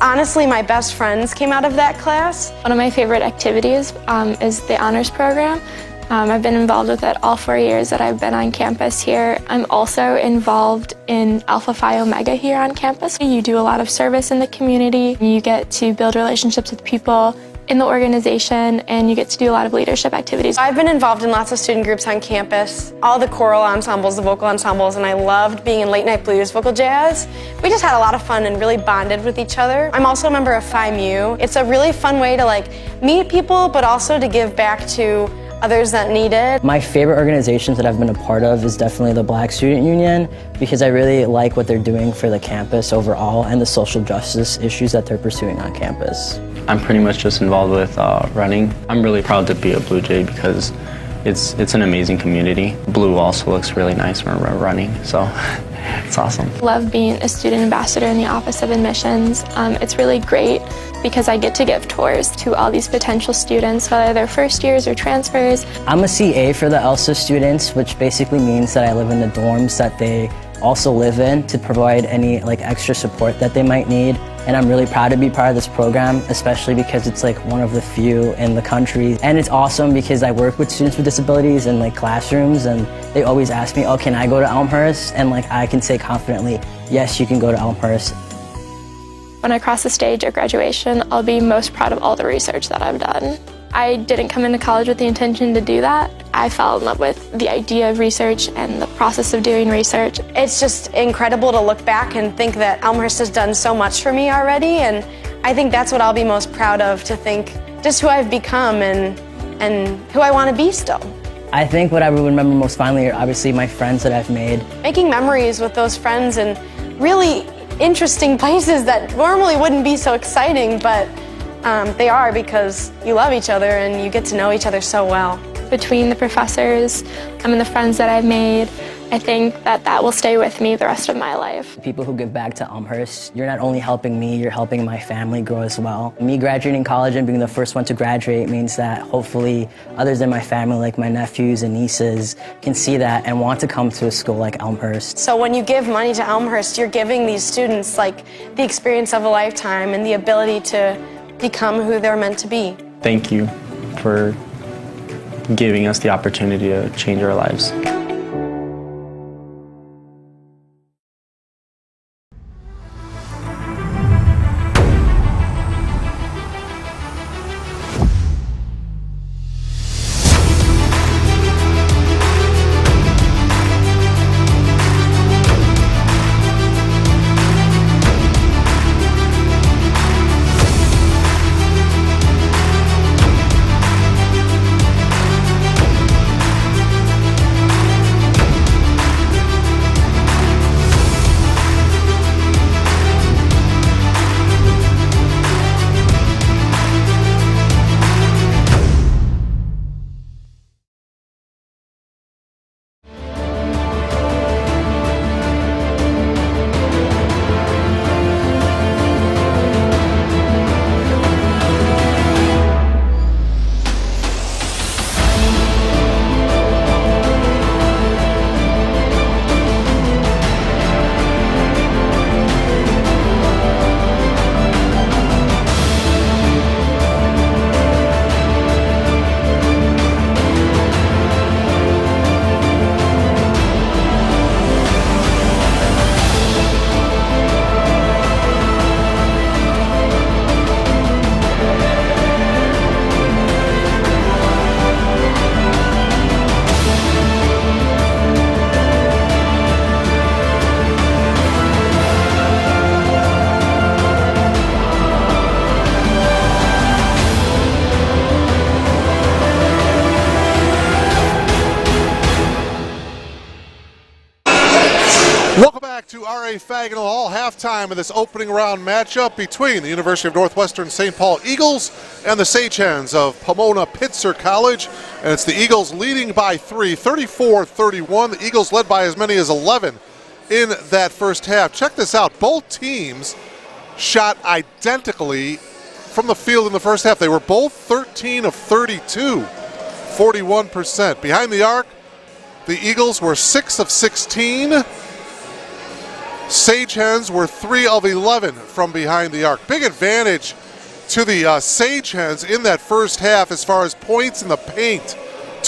Speaker 14: honestly, my best friends came out of that class.
Speaker 15: One of my favorite activities is the honors program. I've been involved with it all 4 years that I've been on campus here. I'm also involved in Alpha Phi Omega here on campus. You do a lot of service in the community. You get to build relationships with people in the organization, and you get to do a lot of leadership activities.
Speaker 14: I've been involved in lots of student groups on campus, all the choral ensembles, the vocal ensembles, and I loved being in late night blues, vocal jazz. We just had a lot of fun and really bonded with each other. I'm also a member of Phi Mu. It's a really fun way to meet people, but also to give back to others that need it.
Speaker 13: My favorite organizations that I've been a part of is definitely the Black Student Union, because I really like what they're doing for the campus overall and the social justice issues that they're pursuing on campus.
Speaker 16: I'm pretty much just involved with running. I'm really proud to be a Blue Jay because it's an amazing community. Blue also looks really nice when we're running, so it's awesome.
Speaker 15: Love being a student ambassador in the Office of Admissions. It's really great because I get to give tours to all these potential students, whether they're first years or transfers.
Speaker 13: I'm a CA for the ELSA students, which basically means that I live in the dorms that they also live in to provide any extra support that they might need. And I'm really proud to be part of this program, especially because it's one of the few in the country. And it's awesome because I work with students with disabilities in classrooms, and they always ask me, oh, can I go to Elmhurst? And I can say confidently, yes, you can go to Elmhurst.
Speaker 15: When I cross the stage at graduation, I'll be most proud of all the research that I've done. I didn't come into college with the intention to do that. I fell in love with the idea of research and the process of doing research.
Speaker 14: It's just incredible to look back and think that Elmhurst has done so much for me already, and I think that's what I'll be most proud of, to think just who I've become and who I want to be still.
Speaker 13: I think what I would remember most fondly are obviously my friends that I've made.
Speaker 14: Making memories with those friends in really interesting places that normally wouldn't be so exciting, but they are, because you love each other and you get to know each other so well.
Speaker 15: Between the professors and the friends that I've made, I think that will stay with me the rest of my life.
Speaker 13: People who give back to Elmhurst, you're not only helping me, you're helping my family grow as well. Me graduating college and being the first one to graduate means that hopefully others in my family, like my nephews and nieces, can see that and want to come to a school like Elmhurst.
Speaker 14: So when you give money to Elmhurst, you're giving these students the experience of a lifetime and the ability to become who they're meant to be.
Speaker 16: Thank you for giving us the opportunity to change our lives.
Speaker 1: Welcome back to R.A. Fagnall Hall, halftime of this opening round matchup between the University of Northwestern St. Paul Eagles and the Sagehens of Pomona-Pitzer College. And it's the Eagles leading by 3, 34-31. The Eagles led by as many as 11 in that first half. Check this out. Both teams shot identically from the field in the first half. They were both 13 of 32, 41%. Behind the arc, the Eagles were 6 of 16. Sagehens were 3 of 11 from behind the arc. Big advantage to the Sagehens in that first half as far as points in the paint.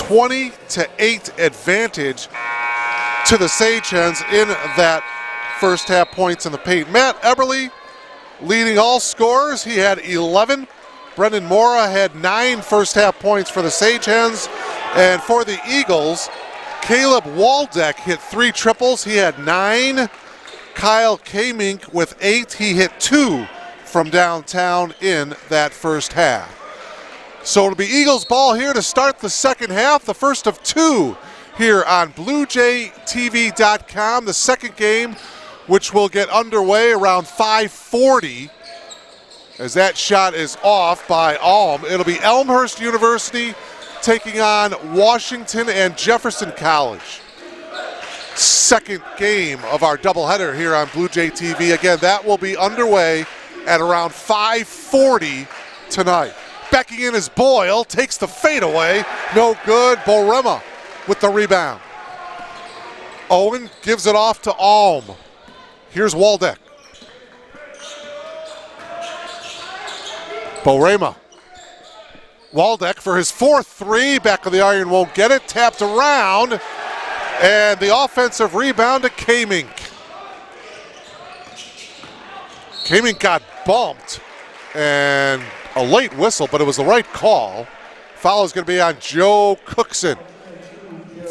Speaker 1: 20-8 advantage to the Sage Hens in that first half points in the paint. Matt Eberly leading all scorers. He had 11. Brendan Mora had 9 first half points for the Sage Hens. And for the Eagles, Caleb Waldeck hit 3 triples. He had 9. Kyle Kamink with 8. He hit 2 from downtown in that first half. So it'll be Eagles ball here to start the second half, the first of 2 here on BlueJayTV.com. The second game, which will get underway around 5:40, as that shot is off by Alm. It'll be Elmhurst University taking on Washington and Jefferson College. Second game of our doubleheader here on Blue Jay TV. Again, that will be underway at around 5:40 tonight. Backing in is Boyle, takes the fadeaway, no good. Borema with the rebound. Owen gives it off to Alm. Here's Waldeck. Borema. Waldeck for his 4th 3, back of the iron, won't get it, tapped around, and the offensive rebound to Kamink. Kamink got bumped, and a late whistle, but it was the right call. Foul is going to be on Joe Cookson.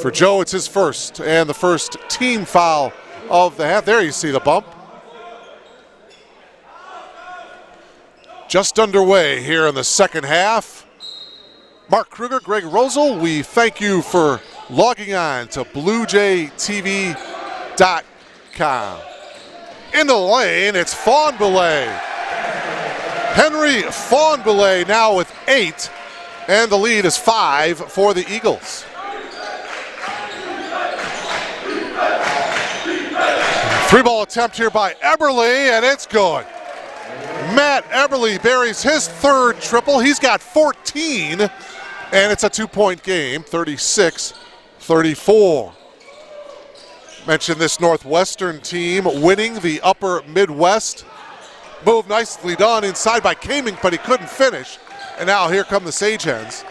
Speaker 1: For Joe, it's his first, and the first team foul of the half. There you see the bump. Just underway here in the second half. Mark Kruger, Greg Rosel, we thank you for logging on to BlueJayTV.com. In the lane, it's Fawnboulet. Henry Fawnboulet now with 8, and the lead is 5 for the Eagles. Three-ball attempt here by Eberly, and it's good. Matt Eberly buries his 3rd triple. He's got 14, and it's a 2-point game, 36-34. Mentioned this Northwestern team winning the Upper Midwest. Move nicely done inside by Kamink, but he couldn't finish. And now here come the Sage Hens.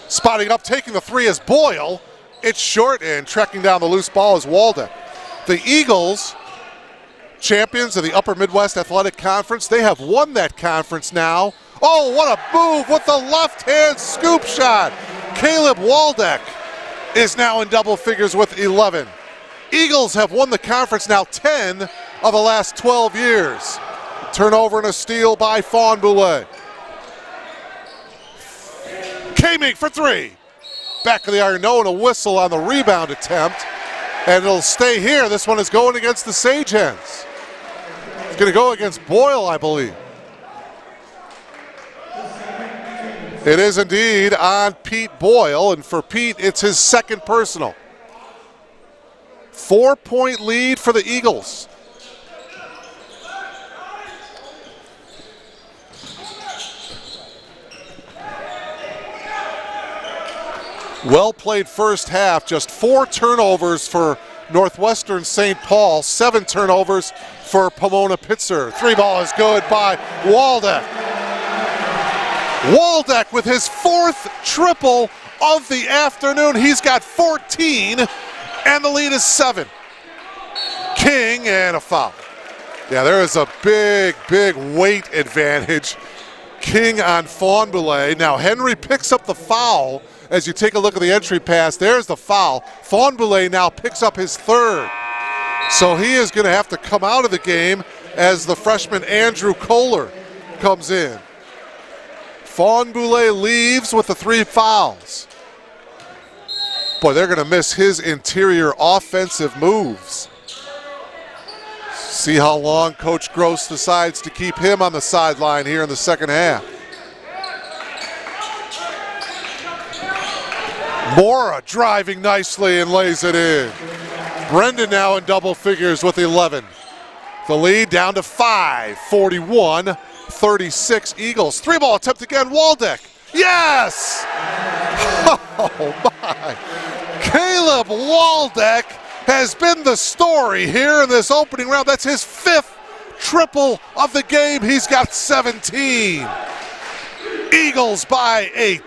Speaker 1: Spotting up, taking the 3 is Boyle. It's short, and tracking down the loose ball is Waldeck. The Eagles, champions of the Upper Midwest Athletic Conference, they have won that conference now. Oh, what a move with the left-hand scoop shot. Caleb Waldeck is now in double figures with 11. Eagles have won the conference now 10 of the last 12 years. Turnover and a steal by Fawnboulet. Kamink for 3. Back of the iron, no, and a whistle on the rebound attempt. And it'll stay here. This one is going against the Sage Hens. It's going to go against Boyle, I believe. It is indeed on Pete Boyle, and for Pete, it's his 2nd personal. 4-point lead for the Eagles. Well played first half, just 4 turnovers for Northwestern St. Paul, 7 turnovers for Pomona-Pitzer. 3-ball is good by Waldeck. Waldeck with his 4th triple of the afternoon. He's got 14, and the lead is 7. King, and a foul. Yeah, there is a big, big weight advantage. King on Fawnboulet. Now Henry picks up the foul. As you take a look at the entry pass, there's the foul. Fawnboulet now picks up his 3rd. So he is going to have to come out of the game as the freshman Andrew Kohler comes in. Fawnboulet leaves with the 3 fouls. Boy, they're going to miss his interior offensive moves. See how long Coach Gross decides to keep him on the sideline here in the second half. Mora driving nicely and lays it in. Brendan now in double figures with 11. The lead down to 5, 41-36 Eagles. 3-ball attempt again, Waldeck. Yes! Oh my. Caleb Waldeck has been the story here in this opening round. That's his 5th triple of the game. He's got 17. Eagles by 8.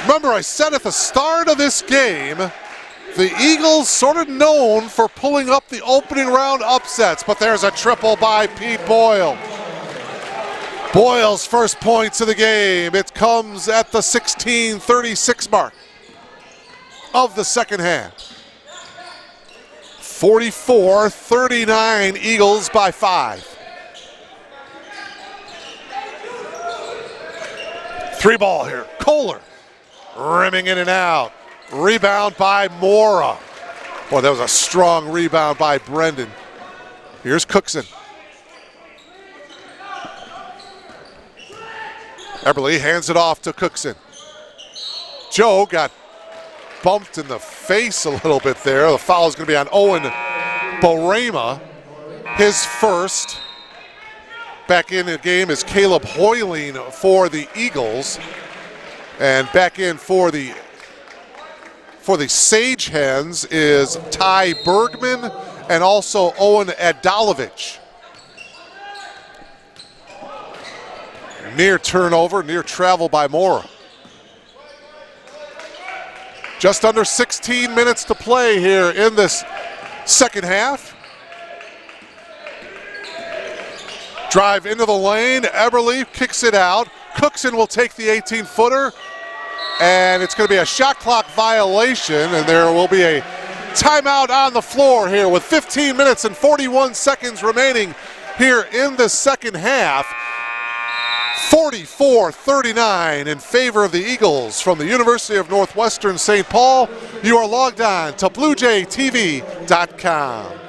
Speaker 1: Remember, I said at the start of this game, the Eagles sort of known for pulling up the opening round upsets, but there's a triple by Pete Boyle. Boyle's first points of the game. It comes at the 16:36 mark of the second half. 44-39, Eagles by 5. 3 ball here. Kohler rimming in and out. Rebound by Mora. Boy, that was a strong rebound by Brendan. Here's Cookson. Eberle hands it off to Cookson. Joe got bumped in the face a little bit there. The foul is going to be on Owen Borema. His first. Back in the game is Caleb Hoyling for the Eagles. And back in for the Sage Hens is Ty Bergman and also Owen Adalovich. Near turnover, near travel by Mora. Just under 16 minutes to play here in this second half. Drive into the lane, Eberle kicks it out. Cookson will take the 18-footer, and it's going to be a shot clock violation, and there will be a timeout on the floor here with 15 minutes and 41 seconds remaining here in the second half. 44-39 in favor of the Eagles from the University of Northwestern St. Paul. You are logged on to BlueJayTV.com.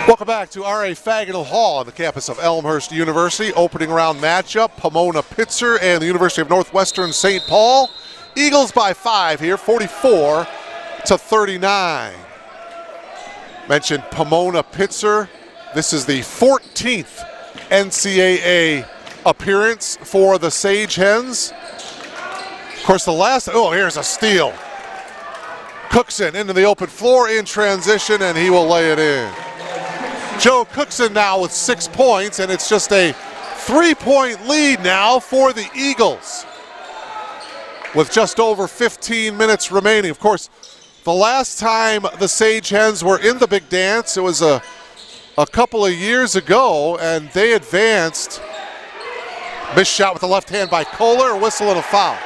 Speaker 1: Welcome back to R.A. Faginal Hall on the campus of Elmhurst University. Opening round matchup, Pomona-Pitzer and the University of Northwestern St. Paul. Eagles by 5 here, 44-39. Mentioned Pomona-Pitzer. This is the 14th NCAA appearance for the Sage Hens. Of course, the last, here's a steal. Cookson into the open floor in transition, and he will lay it in. Joe Cookson now with 6 points, and it's just a 3-point lead now for the Eagles with just over 15 minutes remaining. Of course, the last time the Sage Hens were in the big dance, it was a couple of years ago, and they advanced. Missed shot with the left hand by Kohler, a whistle and a foul.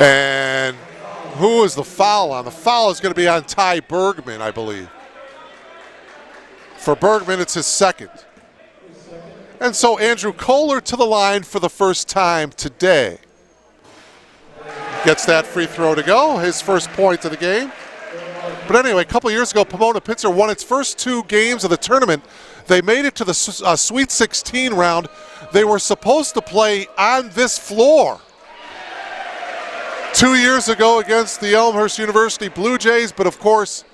Speaker 1: And who is the foul on? The foul is going to be on Ty Bergman, I believe. For Bergman, it's his second. And so Andrew Kohler to the line for the first time today. Gets that free throw to go, his first point of the game. But anyway, a couple of years ago, Pomona-Pitzer won its first 2 games of the tournament. They made it to the Sweet 16 round. They were supposed to play on this floor 2 years ago against the Elmhurst University Blue Jays, but of course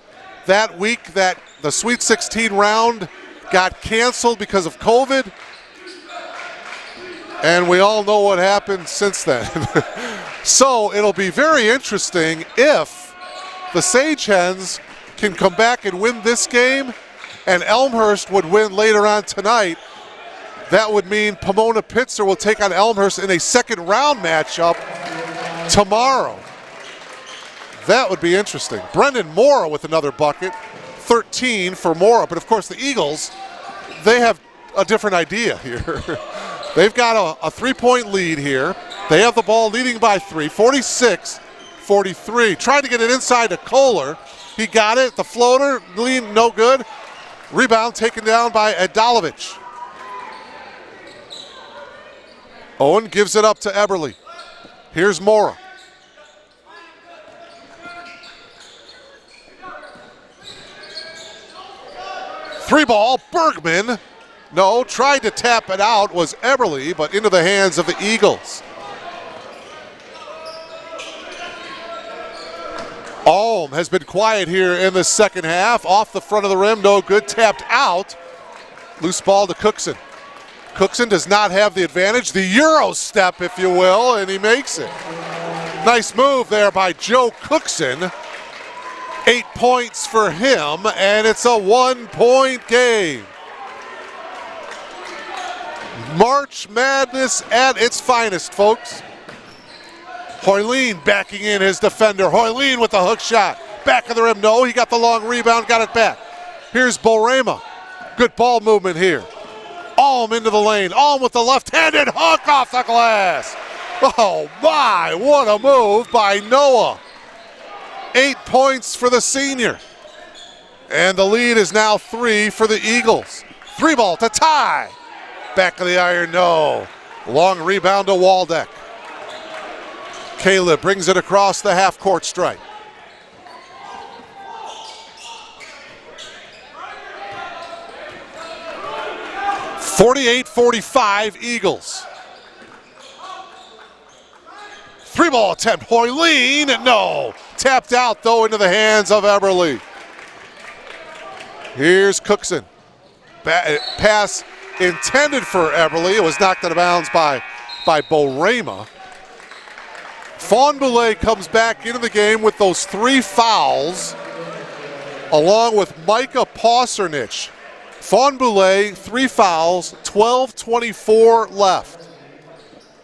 Speaker 1: that week that the Sweet 16 round got canceled because of COVID, and we all know what happened since then. So it'll be very interesting if the Sage Hens can come back and win this game and Elmhurst would win later on tonight. That would mean Pomona-Pitzer will take on Elmhurst in a second round matchup tomorrow. That would be interesting. Brendan Mora with another bucket. 13 for Mora. But of course the Eagles, they have a different idea here. They've got a 3-point lead here. They have the ball leading by 3, 46-43. Tried to get it inside to Kohler. He got it. The floater, lean, no good. Rebound taken down by Adalovich. Owen gives it up to Eberle. Here's Mora. Three ball, Bergman. No, tried to tap it out was Eberle, but into the hands of the Eagles. Alm has been quiet here in the second half. Off the front of the rim, no good, tapped out. Loose ball to Cookson. Cookson does not have the advantage, the Euro step, if you will, and he makes it. Nice move there by Joe Cookson. 8 points for him, and it's a 1-point game. March Madness at its finest, folks. Hoyleen backing in his defender. Hoyleen with the hook shot. Back of the rim, no, he got the long rebound, got it back. Here's Borema. Good ball movement here. Alm into the lane. Alm with the left-handed hook off the glass. Oh my, what a move by Noah. 8 points for the senior. And the lead is now 3 for the Eagles. 3 ball to tie. Back of the iron, no. Long rebound to Waldeck. Caleb brings it across the half-court stripe. (48-45) Eagles. 3 ball attempt, Hoyleen, no. Tapped out though into the hands of Eberle. Here's Cookson. Pass intended for Eberle. It was knocked out of bounds by Borema. Fawnboulet comes back into the game with those 3 fouls, along with Micah Pausernich. Fawnboulet, 3 fouls, 12:24 left.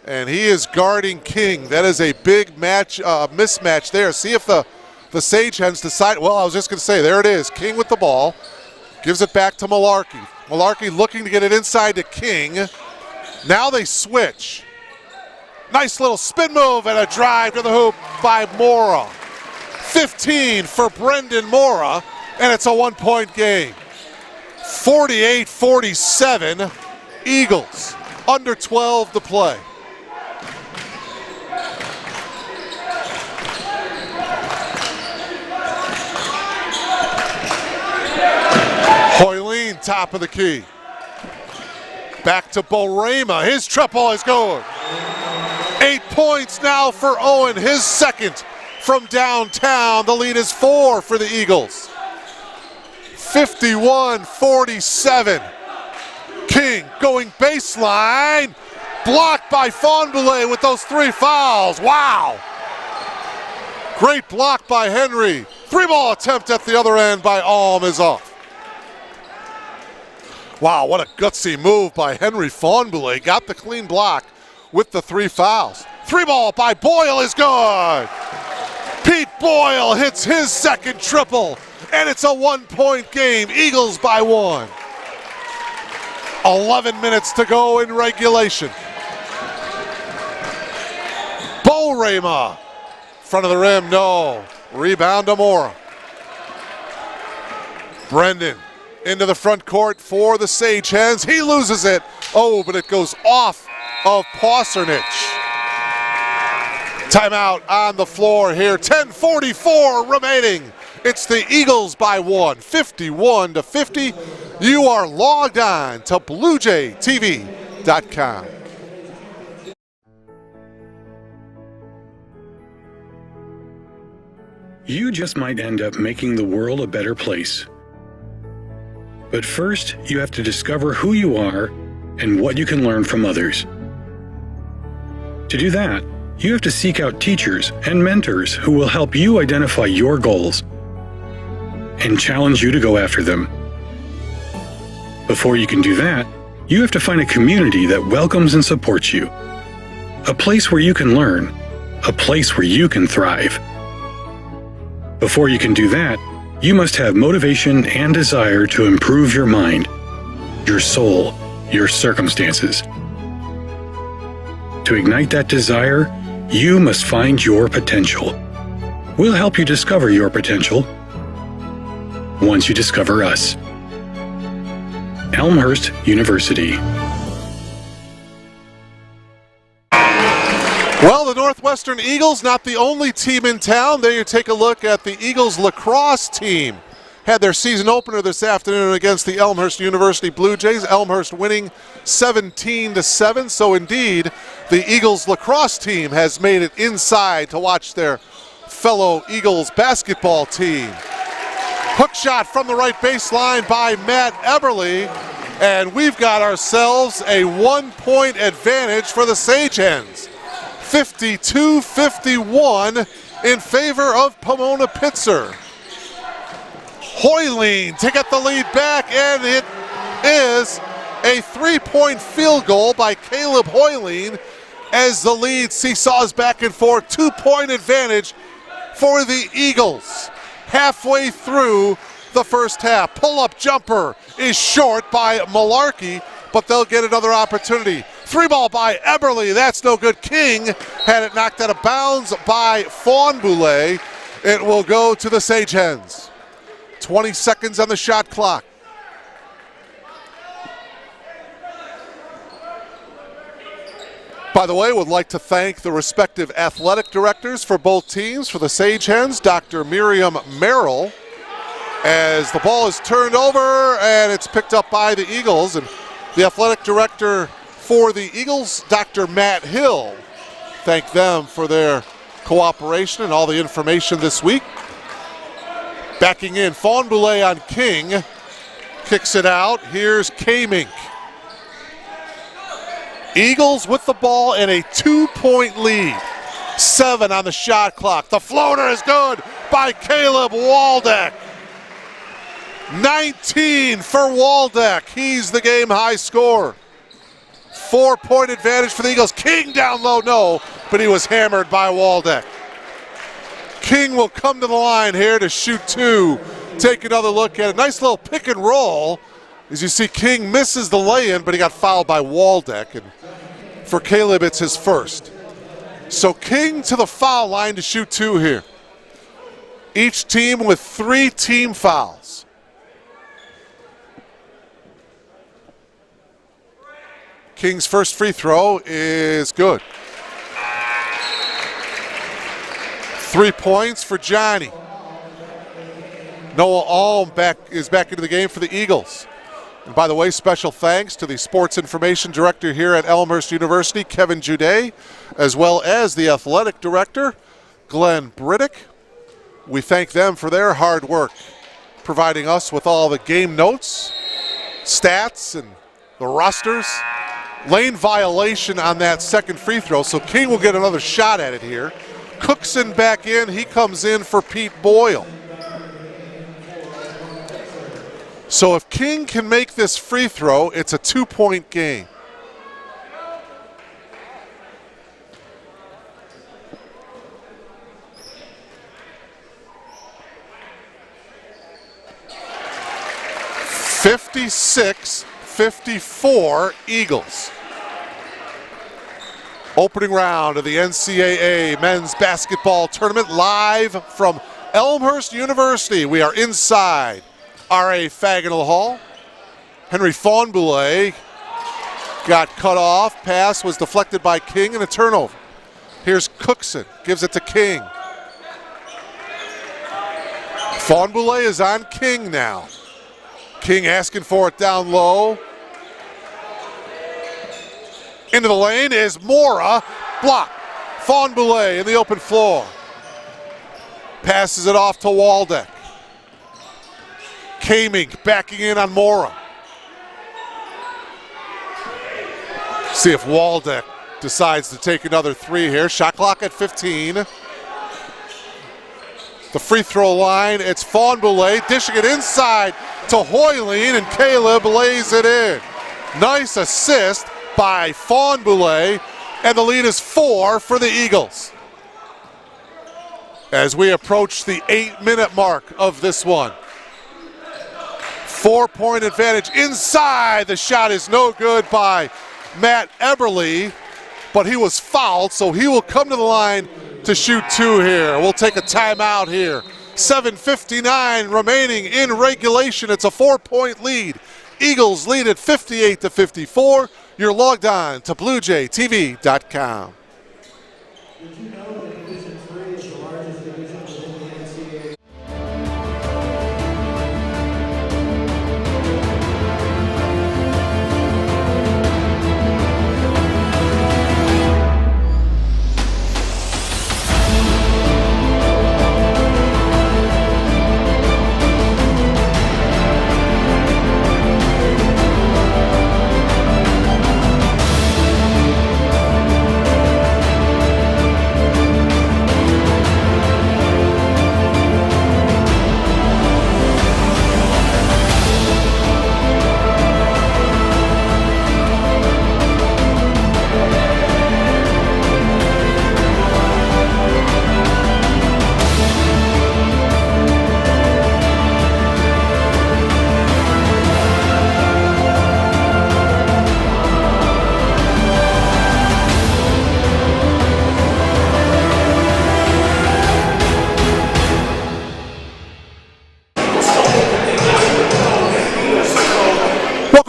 Speaker 1: And he is guarding King. That is a big mismatch there. See if the Sage Hens decide. Well, I was just going to say, there it is. King with the ball. Gives it back to Malarkey. Malarkey looking to get it inside to King. Now they switch. Nice little spin move and a drive to the hoop by Mora. 15 for Brendan Mora, and it's a 1-point game. 48-47, Eagles. Under 12 to play. Hoyleen, top of the key. Back to Borema. His triple is good. 8 points now for Owen, his second from downtown. The lead is 4 for the Eagles. 51-47. King going baseline. Blocked by Fawnboulet with those 3 fouls. Wow. Great block by Henry. 3 ball attempt at the other end by Alm is off. Wow, what a gutsy move by Henry Fawnboulet. Got the clean block with the 3 fouls. 3 ball by Boyle is good. Pete Boyle hits his second triple, and it's a 1-point game. Eagles by 1. 11 minutes to go in regulation. Borema, front of the rim, no. Rebound to Mora. Brendan into the front court for the Sage Hens. He loses it. Oh, but it goes off of Pausernich. Timeout on the floor here. 10:44 remaining. It's the Eagles by 1, 51-50. You are logged on to BlueJayTV.com.
Speaker 3: You just might end up making the world a better place. But first, you have to discover who you are and what you can learn from others. To do that, you have to seek out teachers and mentors who will help you identify your goals and challenge you to go after them. Before you can do that, you have to find a community that welcomes and supports you. A place where you can learn. A place where you can thrive. Before you can do that, You must have motivation and desire to improve your mind, your soul, your circumstances. To ignite that desire, you must find your potential. We'll help you discover your potential once you discover us. Elmhurst University.
Speaker 1: Well, the Northwestern Eagles, not the only team in town. There you take a look at the Eagles lacrosse team. Had their season opener this afternoon against the Elmhurst University Blue Jays. Elmhurst winning 17-7. So indeed, the Eagles lacrosse team has made it inside to watch their fellow Eagles basketball team. Hook shot from the right baseline by Matt Eberly. And we've got ourselves a 1-point advantage for the Sagehens. 52-51 in favor of Pomona-Pitzer. Hoyleen to get the lead back, and it is a 3-point field goal by Caleb Hoyleen as the lead seesaws back and forth. 2-point advantage for the Eagles. Halfway through the first half. Pull-up jumper is short by Malarkey, but they'll get another opportunity. 3-ball by Eberly, that's no good. King had it knocked out of bounds by Fawnboulet. It will go to the Sagehens. 20 seconds on the shot clock. By the way, would like to thank the respective athletic directors for both teams. For the Sagehens, Dr. Miriam Merrill, as the ball is turned over and it's picked up by the Eagles. And the athletic director for the Eagles, Dr. Matt Hill, thank them for their cooperation and all the information this week. Backing in, Fawnboulet on King, kicks it out. Here's Kamink. Eagles with the ball and a 2-point lead. 7 on the shot clock. The floater is good by Caleb Waldeck. 19 for Waldeck. He's the game high scorer. 4-point advantage for the Eagles. King down low, no, but he was hammered by Waldeck. King will come to the line here to shoot 2. Take another look at it. Nice little pick and roll. As you see, King misses the lay-in, but he got fouled by Waldeck. And for Caleb, it's his first. So King to the foul line to shoot 2 here. Each team with 3 team fouls. King's first free throw is good. 3 points for Johnny. Noah Alm is back into the game for the Eagles. And by the way, special thanks to the sports information director here at Elmhurst University, Kevin Juday, as well as the athletic director, Glenn Briddick. We thank them for their hard work, providing us with all the game notes, stats, and the rosters. Lane violation on that second free throw, so King will get another shot at it here. Cookson back in, he comes in for Pete Boyle. So if King can make this free throw, it's a 2-point game. (56-54) Eagles. Opening round of the NCAA men's basketball tournament live from Elmhurst University. We are inside R.A. Faginal Hall. Henry Fawnboulet got cut off. Pass was deflected by King and a turnover. Here's Cookson, gives it to King. Fawnboulet is on King now. King asking for it down low. Into the lane is Mora. Block. Fawnboulet in the open floor. Passes it off to Waldeck. Kamink backing in on Mora. See if Waldeck decides to take another 3 here. Shot clock at 15. The free throw line, it's Fawnboulet dishing it inside to Hoyleen, and Caleb lays it in. Nice assist by Fawnboulet, and the lead is 4 for the Eagles. as we approach the 8-minute mark of this one. 4-point advantage inside. The shot is no good by Matt Eberly, but he was fouled, so he will come to the line to shoot 2 here. We'll take a timeout here. 7:59 remaining in regulation. It's a 4-point lead. Eagles lead at 58-54. You're logged on to BlueJayTV.com.
Speaker 2: Did you know that Division III is the largest division within the NCAA?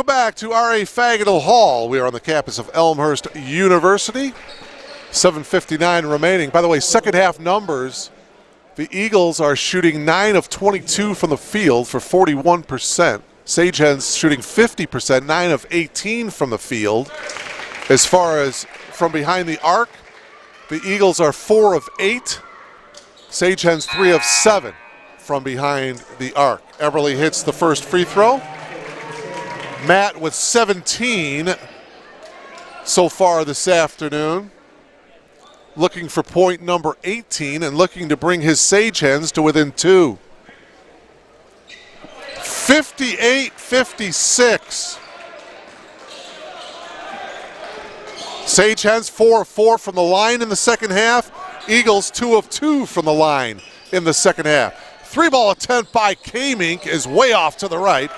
Speaker 1: Back to R.A. Fagenal Hall. We are on the campus of Elmhurst University. 7:59 remaining. By the way, second half numbers, the Eagles are shooting 9 of 22 from the field for 41%. Sagehens shooting 50%, 9 of 18 from the field. As far as from behind the arc, the Eagles are 4 of 8. Sagehens 3 of 7 from behind the arc. Eberly hits the first free throw. Matt with 17 so far this afternoon. Looking for point number 18 and looking to bring his Sagehens to within 2. 58-56. Sagehens 4 of 4 from the line in the second half. Eagles 2 of 2 from the line in the second half. 3-ball attempt by Kamink is way off to the right.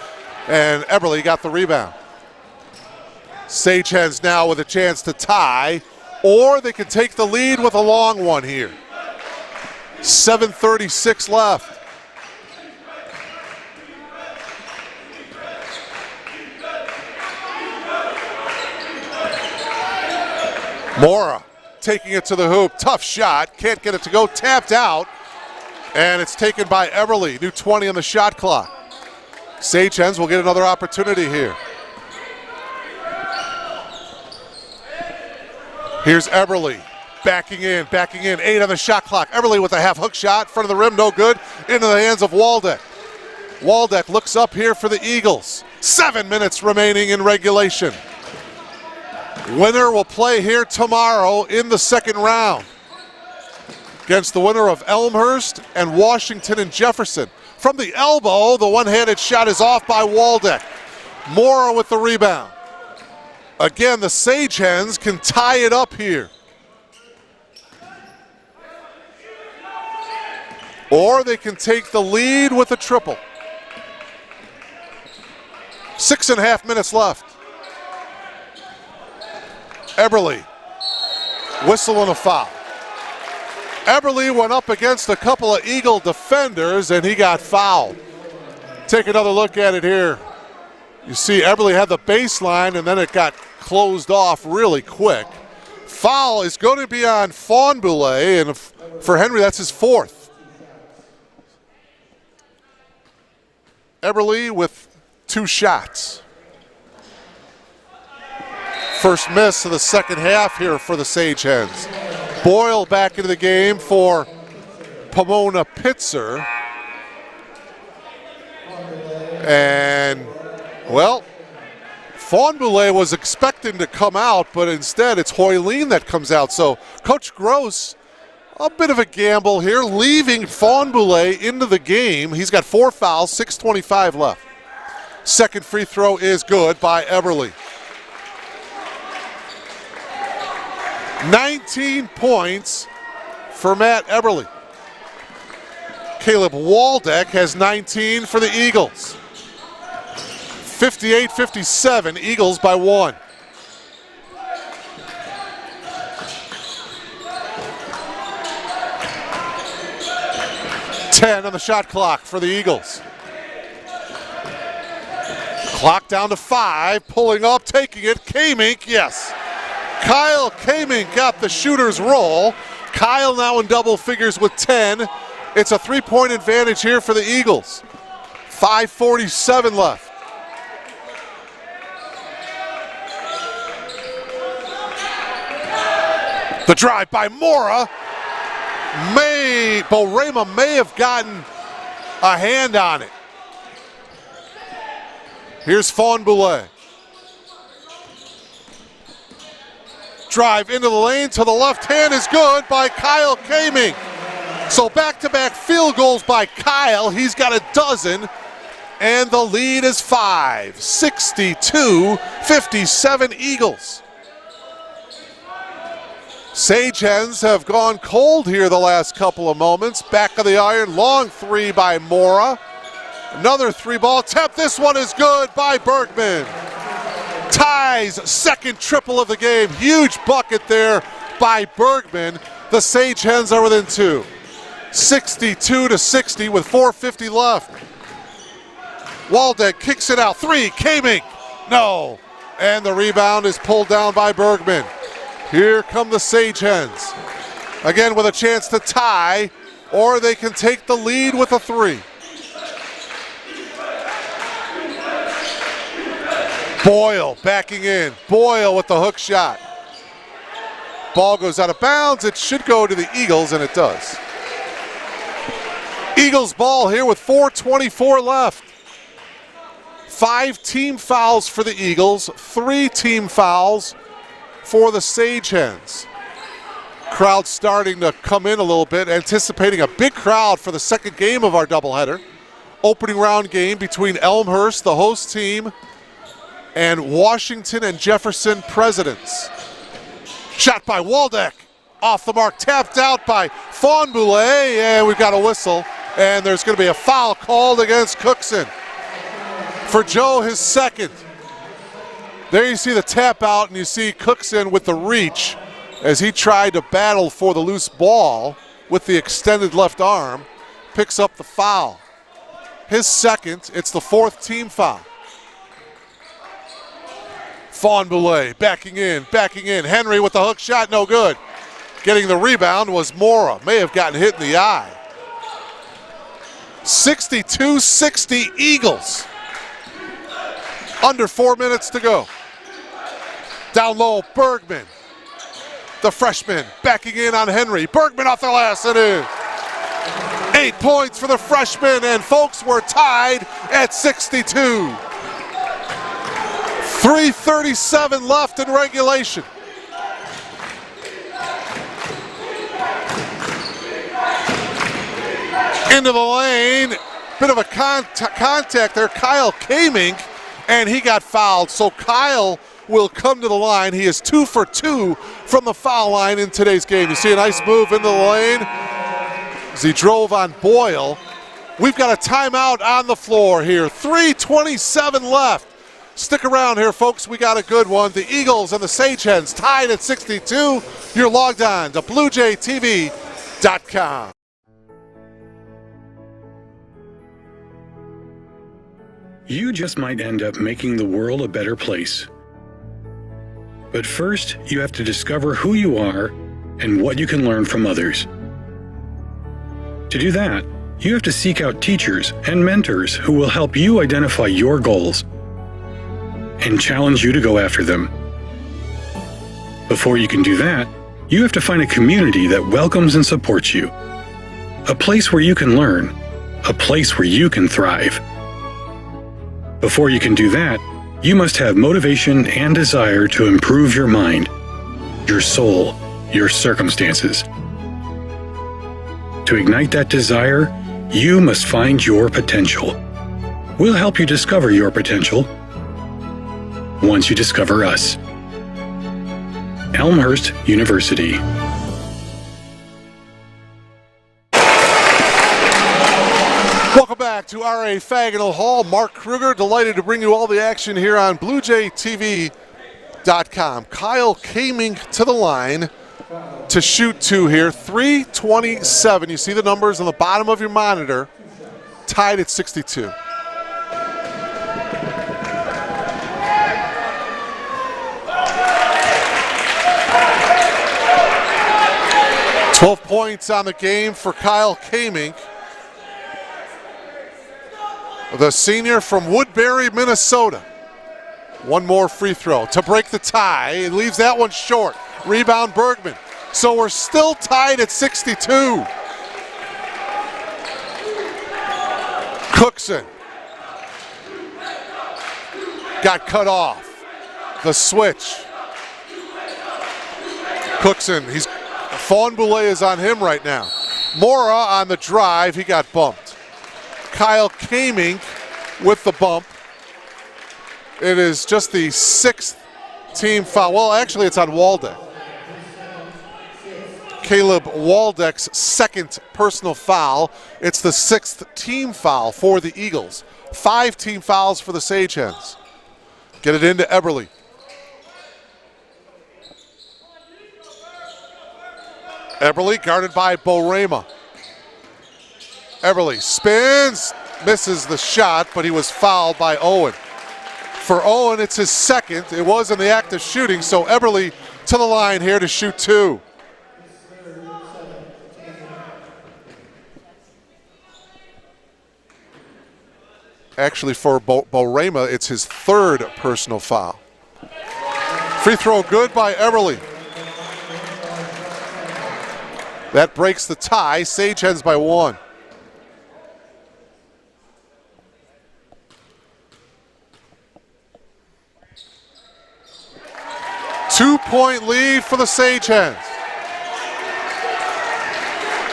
Speaker 1: And Eberly got the rebound. Sagehens now with a chance to tie, or they could take the lead with a long one here. 7:36 left. Mora taking it to the hoop. Tough shot. Can't get it to go. Tapped out. And it's taken by Eberly. New 20 on the shot clock. Sagehens will get another opportunity here. Here's Eberly, backing in, 8 on the shot clock. Eberly with a half hook shot, front of the rim, no good, into the hands of Waldeck. Waldeck looks up here for the Eagles. 7 minutes remaining in regulation. Winner will play here tomorrow in the second round against the winner of Elmhurst and Washington and Jefferson. From the elbow, the one-handed shot is off by Waldeck. Mora with the rebound. Again, the Sagehens can tie it up here. Or they can take the lead with a triple. 6.5 minutes left. Eberly, whistle and a foul. Eberly went up against a couple of Eagle defenders and he got fouled. Take another look at it here. You see Eberly had the baseline and then it got closed off really quick. Foul is going to be on Faunboulay, and for Henry that's his 4th. Eberly with 2 shots. First miss of the second half here for the Sagehens. Boyle back into the game for Pomona-Pitzer. And, well, Faunboulay was expecting to come out, but instead it's Hoyleen that comes out. So Coach Gross, a bit of a gamble here, leaving Faunboulay into the game. He's got 4 fouls, 6:25 left. Second free throw is good by Eberly. 19 points for Matt Eberly. Caleb Waldeck has 19 for the Eagles. 58-57, Eagles by 1. $10 on the shot clock for the Eagles. Clock down to 5, pulling up, taking it, Kamink, yes. Kyle Kamink got the shooter's roll. Kyle now in double figures with 10. It's a 3-point advantage here for the Eagles. 5:47 left. The drive by Mora. Borema may have gotten a hand on it. Here's Fawn Boulay. Drive into the lane to the left hand is good by Kyle Kamink. So back-to-back field goals by Kyle. He's got a dozen, and the lead is 5. 62-57 Eagles. Sage Hens have gone cold here the last couple of moments. Back of the iron, long three by Mora. Another three-ball attempt. This one is good by Bergman. Ties second triple of the game. Huge bucket there by Bergman. The Sage Hens are within 2. 62-60 with 4:50 left. Waldeck kicks it out. 3, Kamink. No. And the rebound is pulled down by Bergman. Here come the Sage Hens. Again with a chance to tie, or they can take the lead with a 3. Boyle backing in. Boyle with the hook shot. Ball goes out of bounds. It should go to the Eagles, and it does. Eagles ball here with 4:24 left. 5 team fouls for the Eagles, 3 team fouls for the Sage Hens. Crowd starting to come in a little bit, anticipating a big crowd for the second game of our doubleheader. Opening round game between Elmhurst, the host team, and Washington and Jefferson Presidents. Shot by Waldeck. Off the mark, tapped out by Fawn Boulay, and we've got a whistle. And there's going to be a foul called against Cookson. For Joe, his second. There you see the tap out, and you see Cookson with the reach as he tried to battle for the loose ball with the extended left arm. Picks up the foul. His second, it's the 4th team foul. Fawn Boulay backing in. Henry with the hook shot, no good. Getting the rebound was Mora. May have gotten hit in the eye. 62-60 Eagles. Under 4 minutes to go. Down low, Bergman. The freshman backing in on Henry. Bergman off the glass, it is. 8 points for the freshman, and folks, we're tied at 62. 3:37 left in regulation. Into the lane, bit of a contact there, Kyle Kamink, and he got fouled. So Kyle will come to the line. He is 2 for 2 from the foul line in today's game. You see a nice move into the lane as he drove on Boyle. We've got a timeout on the floor here. 3:27 left. Stick around here, folks. We got a good one. The Eagles and the Sage Hens tied at 62. You're logged on to BlueJayTV.com.
Speaker 3: You just might end up making the world a better place. But first, you have to discover who you are and what you can learn from others. To do that, you have to seek out teachers and mentors who will help you identify your goals and challenge you to go after them. Before you can do that, you have to find a community that welcomes and supports you. A place where you can learn, a place where you can thrive. Before you can do that, you must have motivation and desire to improve your mind, your soul, your circumstances. To ignite that desire, you must find your potential. We'll help you discover your potential once you discover us. Elmhurst University.
Speaker 1: back to R.A. Faginal Hall. Mark Kruger, delighted to bring you all the action here on BlueJayTV.com. Kyle Kamink to the line to shoot two here. 3:27. You see the numbers on the bottom of your monitor. Tied at 62. "12 points on the game for Kyle Kamink, the senior from Woodbury, Minnesota. One more free throw to break the tie. It leaves that one short. Rebound Bergman. So we're still tied at 62. Cookson got cut off. The switch. Cookson, Fawn-Boulay is on him right now. Mora on the drive, he got bumped. Kyle Kamink with the bump. It is just the 6th team foul. Well, actually, it's on Waldeck. Caleb Waldeck's 2nd personal foul. It's the 6th team foul for the Eagles. 5 team fouls for the Sagehens. Get it into Eberle. Eberle guarded by Borema. Eberle spins, misses the shot, but he was fouled by Owen. For Owen, it's his 2nd. It was in the act of shooting, so Eberle to the line here to shoot 2. Actually, for Borema, it's his 3rd personal foul. Free throw good by Eberle. That breaks the tie. Sagehens by 1. Two-point lead for the Sagehens.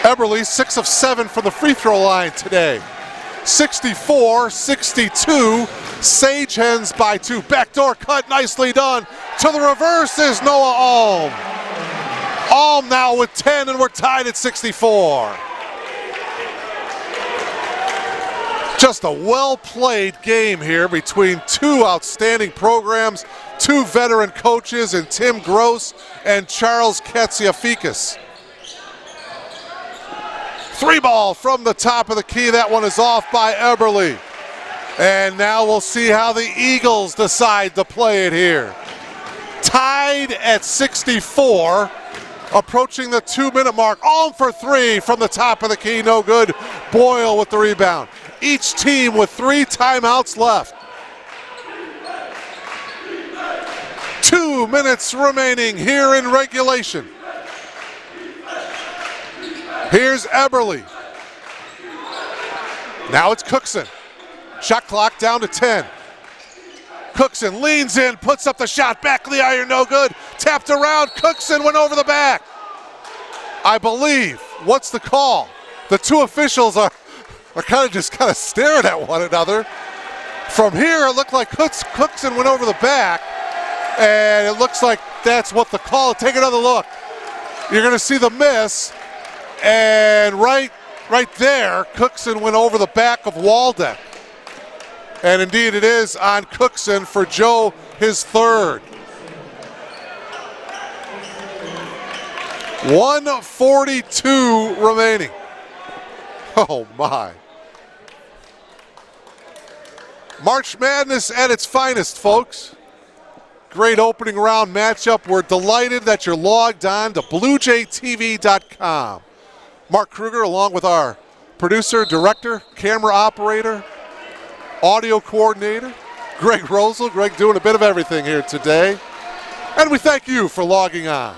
Speaker 1: Eberle, 6 of 7 from the free throw line today. 64-62, Sagehens by 2. Backdoor cut, nicely done. To the reverse is Noah Alm. Alm now with 10, and we're tied at 64. Just a well-played game here between 2 outstanding programs, 2 veteran coaches in Tim Gross and Charles Katsiafikis. 3 ball from the top of the key. That one is off by Eberle. And now we'll see how the Eagles decide to play it here. Tied at 64, approaching the 2-minute mark. Alm for 3 from the top of the key, no good. Boyle with the rebound. Each team with 3 timeouts left. 2 minutes remaining here in regulation. Here's Eberle. Now it's Cookson. Shot clock down to 10. Cookson leans in, puts up the shot, back of the iron, no good. Tapped around, Cookson went over the back. I believe, what's the call? The 2 officials are kind of staring at one another. From here, it looked like Cookson went over the back, and it looks like that's what the call. Take another look. You're going to see the miss. And right there, Cookson went over the back of Waldeck. And indeed it is on Cookson for Joe, his 3rd. 1:42 remaining. Oh my. March Madness at its finest, folks. Great opening round matchup. We're delighted that you're logged on to BlueJayTV.com. Mark Kruger, along with our producer, director, camera operator, audio coordinator, Greg Rosel. Greg doing a bit of everything here today. And we thank you for logging on.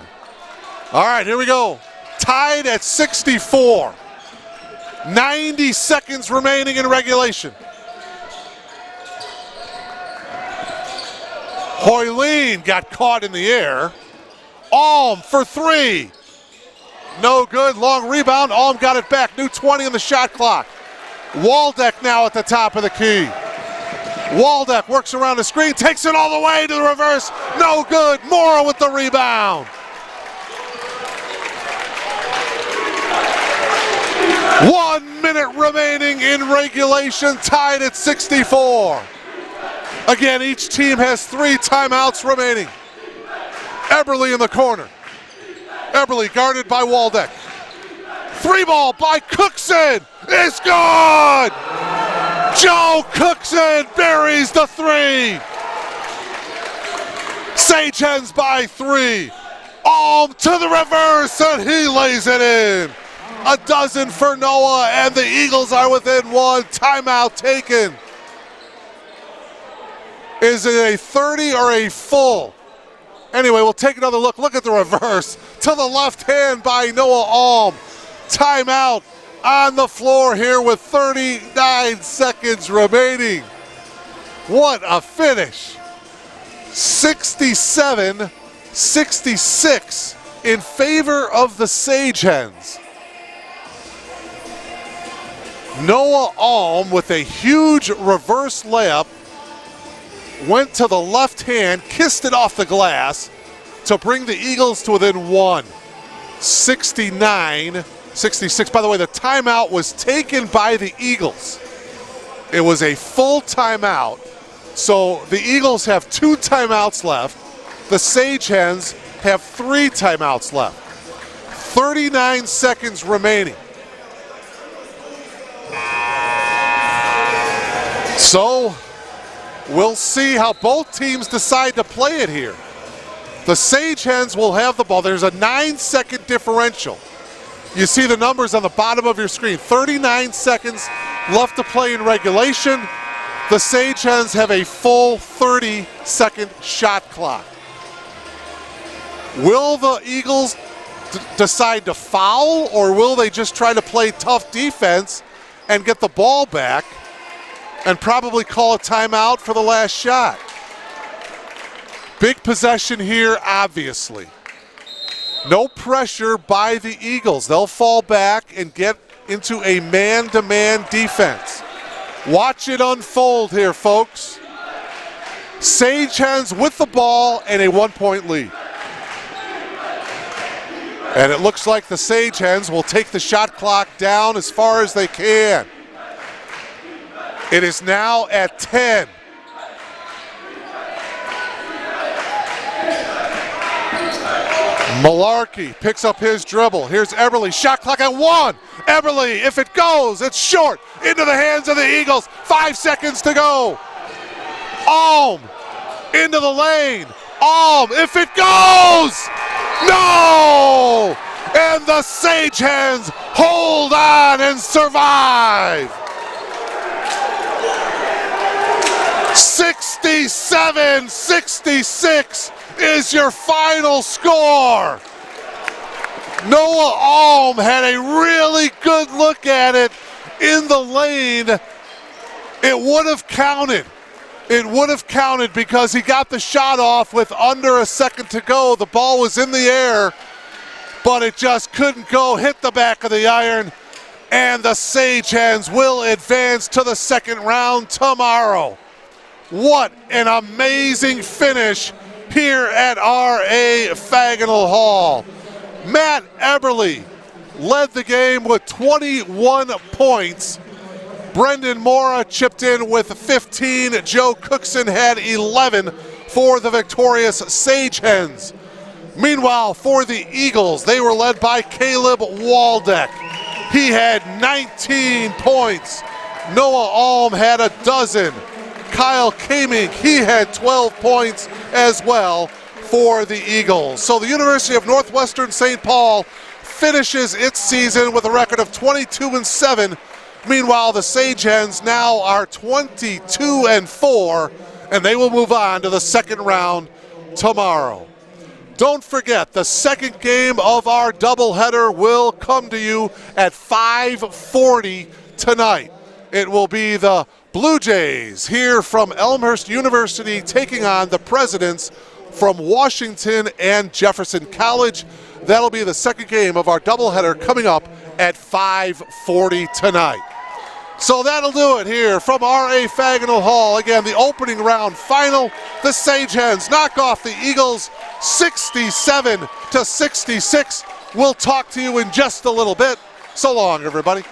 Speaker 1: All right, here we go. Tied at 64. 90 seconds remaining in regulation. Hoyleen got caught in the air. Alm for 3. No good, long rebound. Alm got it back. New 20 on the shot clock. Waldeck now at the top of the key. Waldeck works around the screen, takes it all the way to the reverse. No good. Mora with the rebound. 1 minute minute remaining in regulation, tied at 64. Again, each team has 3 timeouts remaining. Eberly in the corner. Eberly guarded by Waldeck. 3-ball by Cookson. It's good! Joe Cookson buries the 3. Sage Hens by 3. Alm to the reverse, and he lays it in. A dozen for Noah, and the Eagles are within 1. Timeout taken. Is it a 30 or a full? Anyway, we'll take another look. Look at the reverse. To the left hand by Noah Alm. Timeout on the floor here with 39 seconds remaining. What a finish. 67-66 in favor of the Sage Hens. Noah Alm with a huge reverse layup. Went to the left hand, kissed it off the glass to bring the Eagles to within 1. 69-66. By the way, the timeout was taken by the Eagles. It was a full timeout. So the Eagles have 2 timeouts left. The Sage Hens have 3 timeouts left. 39 seconds remaining. So we'll see how both teams decide to play it here. The Sage Hens will have the ball. There's a 9-second differential. You see the numbers on the bottom of your screen. 39 seconds left to play in regulation. The Sage Hens have a full 30-second shot clock. Will the Eagles decide to foul, or will they just try to play tough defense and get the ball back and probably call a timeout for the last shot? Big possession here, obviously. No pressure by the Eagles. They'll fall back and get into a man-to-man defense. Watch it unfold here, folks. Sage Hens with the ball and a 1-point lead. And it looks like the Sage Hens will take the shot clock down as far as they can. It is now at 10. Malarkey picks up his dribble. Here's Eberly. Shot clock at 1. Eberly, if it goes, it's short. Into the hands of the Eagles. 5 seconds to go. Alm into the lane. Alm, if it goes! No! And the Sage Hens hold on and survive. 67-66 is your final score. Noah Alm had a really good look at it in the lane. It would have counted. It would have counted because he got the shot off with under a second to go. The ball was in the air, but it just couldn't go. Hit the back of the iron, and the Sage Hens will advance to the second round tomorrow. What an amazing finish here at R.A. Faginal Hall. Matt Eberly led the game with 21 points. Brendan Mora chipped in with 15. Joe Cookson had 11 for the victorious Sage Hens. Meanwhile, for the Eagles, they were led by Caleb Waldeck. He had 19 points. Noah Alm had a dozen. Kyle Kamink, he had 12 points as well for the Eagles. So the University of Northwestern St. Paul finishes its season with a record of 22-7. Meanwhile, the Sage Hens now are 22-4, and they will move on to the second round tomorrow. Don't forget, the second game of our doubleheader will come to you at 5:40 tonight. It will be the Blue Jays here from Elmhurst University taking on the Presidents from Washington and Jefferson College. That'll be the second game of our doubleheader coming up at 5:40 tonight. So that'll do it here from R.A. Faginal Hall. Again, the opening round final. The Sage Hens knock off the Eagles 67-66. We'll talk to you in just a little bit. So long, everybody.